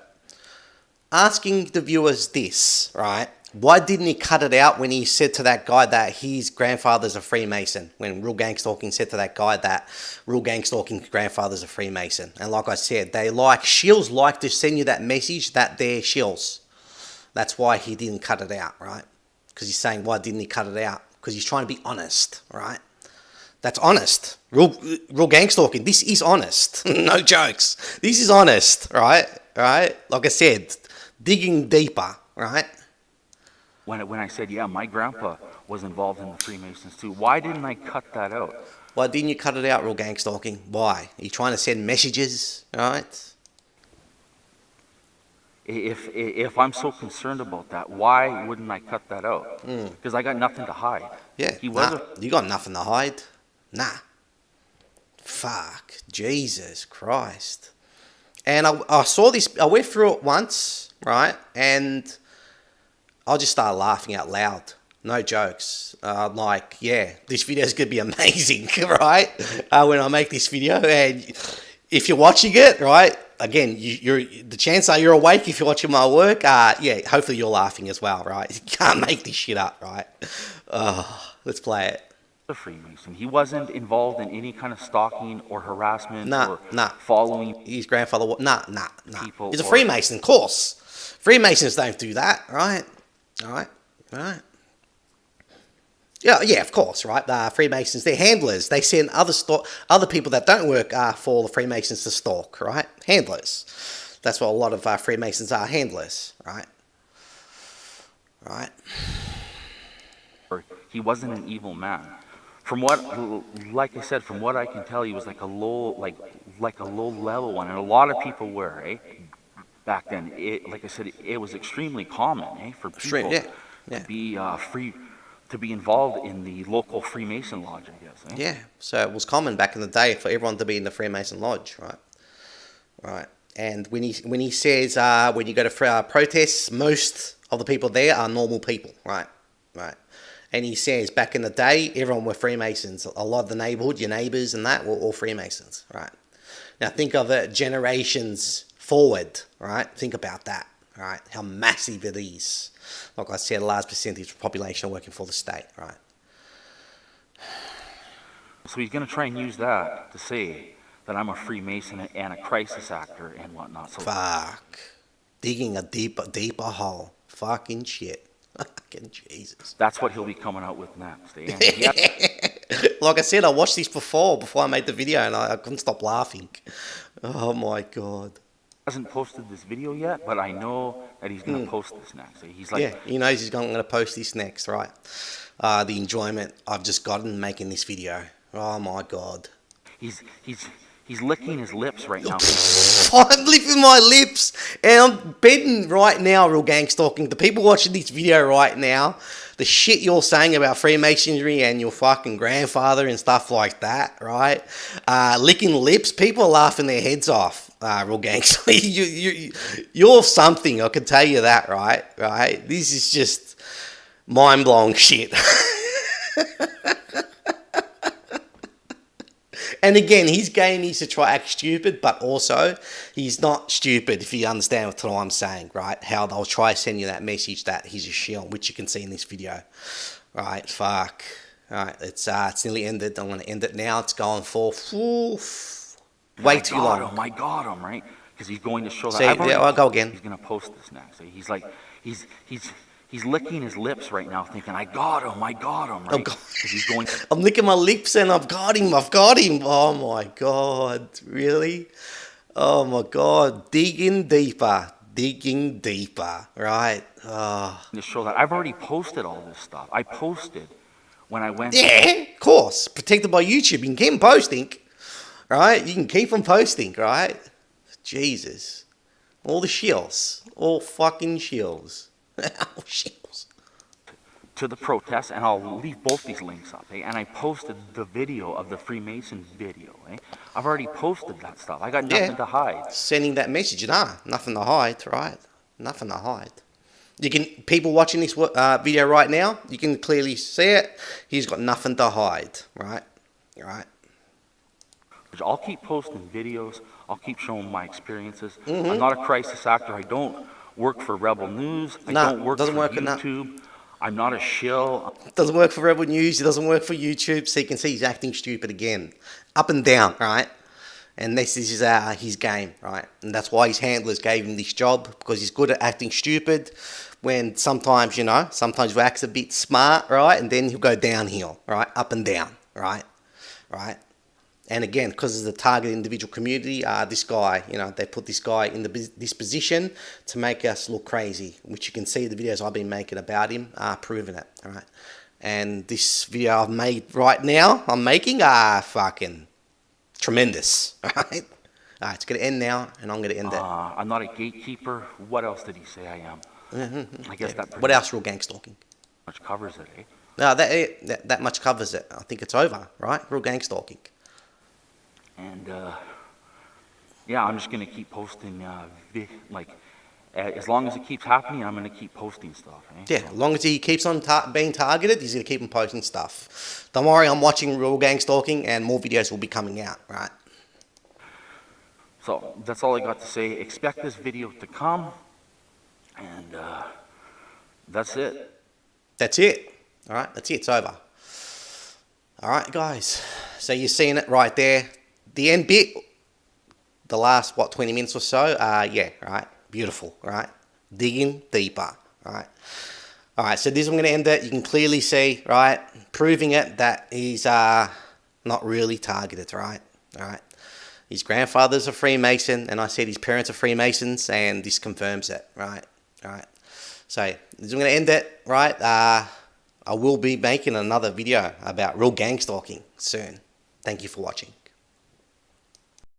asking the viewers this, right? Why didn't he cut it out when he said to that guy that his grandfather's a Freemason? When Real Gang Stalking said to that guy that Real Gang Stalking's grandfather's a Freemason. And like I said, SHILLS like to send you that message that they're SHILLS. That's why he didn't cut it out, right? Because he's saying, why didn't he cut it out? Because he's trying to be honest, right? That's honest. Real Gang Stalking, this is honest. No jokes. This is honest, right? Right? Like I said, digging deeper, right? When I said, yeah, my grandpa was involved in the Freemasons too, why didn't I cut that out? Why didn't you cut it out, Real Gang Stalking? Why? Are you trying to send messages, right? If I'm so concerned about that, why wouldn't I cut that out? Because I got nothing to hide. Yeah, He was you got nothing to hide. Nah. Fuck. Jesus Christ. And I saw this, I went through it once, right? And I just started laughing out loud. No jokes. Like, yeah, this video is going to be amazing, right? When I make this video. And if you're watching it, right? Again, the chances are you're awake if you're watching my work. Yeah, hopefully you're laughing as well, right? You can't make this shit up, right? Let's play it. a Freemason. He wasn't involved in any kind of stalking or harassment or Nah. following His grandfather, nah. people. He's a Freemason, of course. Freemasons don't do that, right? Right. Yeah, of course, right? Freemasons, they're handlers. They send other people that don't work for the Freemasons to stalk, right? Handlers. That's what a lot of Freemasons are, handlers, right? Right. He wasn't an evil man. From what, like I said, from what I can tell, he was like a low level one, and a lot of people were, eh? Back then, like I said, it was extremely common, eh, for people to be free. To be involved in the local Freemason lodge, I guess. Eh? Yeah, so it was common back in the day for everyone to be in the Freemason lodge, right? Right. And when he says when you go to protests, most of the people there are normal people, right? Right. And he says back in the day, everyone were Freemasons. A lot of the neighborhood, your neighbors and that, were all Freemasons, right? Now think of it generations forward, right? Think about that, right? How massive it is. Like I said, a large percentage of the population are working for the state, right? So he's going to try and use that to say that I'm a Freemason and a crisis actor and whatnot. So fuck. Digging a deeper hole. Fucking shit. Fucking Jesus. That's what he'll be coming out with next. Eh? Like I said, I watched this before I made the video, and I couldn't stop laughing. Oh my God. Hasn't posted this video yet, but I know that he's going to post this next. He's like, yeah, he knows he's going to post this next, right? The enjoyment I've just gotten making this video. Oh my God. He's licking his lips right now. I'm licking my lips, and I'm betting right now, Real Gang Stalking, the people watching this video right now, the shit you're saying about Freemasonry and your fucking grandfather and stuff like that, right? Licking lips, people are laughing their heads off. Real Gang Stalking, you're something, I can tell you that, right? Right? This is just mind-blowing shit. And again, his game is to try act stupid, but also he's not stupid, if you understand what I'm saying, right? How they'll try to send you that message that he's a shill, which you can see in this video. Right, fuck. Alright, it's nearly ended. I'm going to end it now. It's going for way too long. I got him, right? Because he's going to show that. See, yeah, I'll go again. He's going to post this next. He's like, he's licking his lips right now, thinking, I got him, right? Because he's going. I'm licking my lips and I've got him. Oh my God, really? Oh my God, digging deeper, right? Oh. To show that I've already posted all this stuff. I posted when I went. Yeah, of course, protected by YouTube. You can keep posting, right? You can keep on posting, right? Jesus, all the shills, all fucking shills. Shills. to the protest, and I'll leave both these links up, eh? And I posted the video of the Freemason video, eh? I've already posted that stuff. I got nothing to hide. Sending that message, nothing to hide, right? Nothing to hide. You can, people watching this video right now, you can clearly see it. He's got nothing to hide, right? Right. I'll keep posting videos. I'll keep showing my experiences. I'm not a crisis actor. I don't work for Rebel News. I don't work for YouTube. I'm not a shill. Doesn't work for Rebel News. It doesn't work for YouTube. So you can see he's acting stupid again. Up and down, right? And this is his game, right? And that's why his handlers gave him this job, because he's good at acting stupid. When sometimes, you know, sometimes he acts a bit smart, right? And then he'll go downhill, right? Up and down, right? Right? And again, because of the target individual community, this guy, you know, they put this guy in this position to make us look crazy, which you can see the videos I've been making about him proving it, all right? And this video I've made right now, I'm making, fucking tremendous, all right? All right, it's going to end now, and I'm going to end it. I'm not a gatekeeper. What else did he say I am? I guess that what else? Real gang stalking. Much covers it, eh? No, that much covers it. I think it's over, right? Real gang stalking. And yeah, I'm just gonna keep posting. As long as it keeps happening, I'm gonna keep posting stuff. Eh? Yeah, as long as he keeps on being targeted, he's gonna keep on posting stuff. Don't worry, I'm watching Real Gang Stalking, and more videos will be coming out. Right. So that's all I got to say. Expect this video to come, and that's it. That's it. All right, that's it. It's over. All right, guys. So you're seeing it right there. The end bit, the last, 20 minutes or so, yeah, right, beautiful, right, digging deeper, right. All right, so this is I'm going to end it. You can clearly see, right, proving it that he's not really targeted, right, all right. His grandfather's a Freemason, and I said his parents are Freemasons, and this confirms it, right, all right. So this is I'm going to end it, right. I will be making another video about real gang stalking soon. Thank you for watching.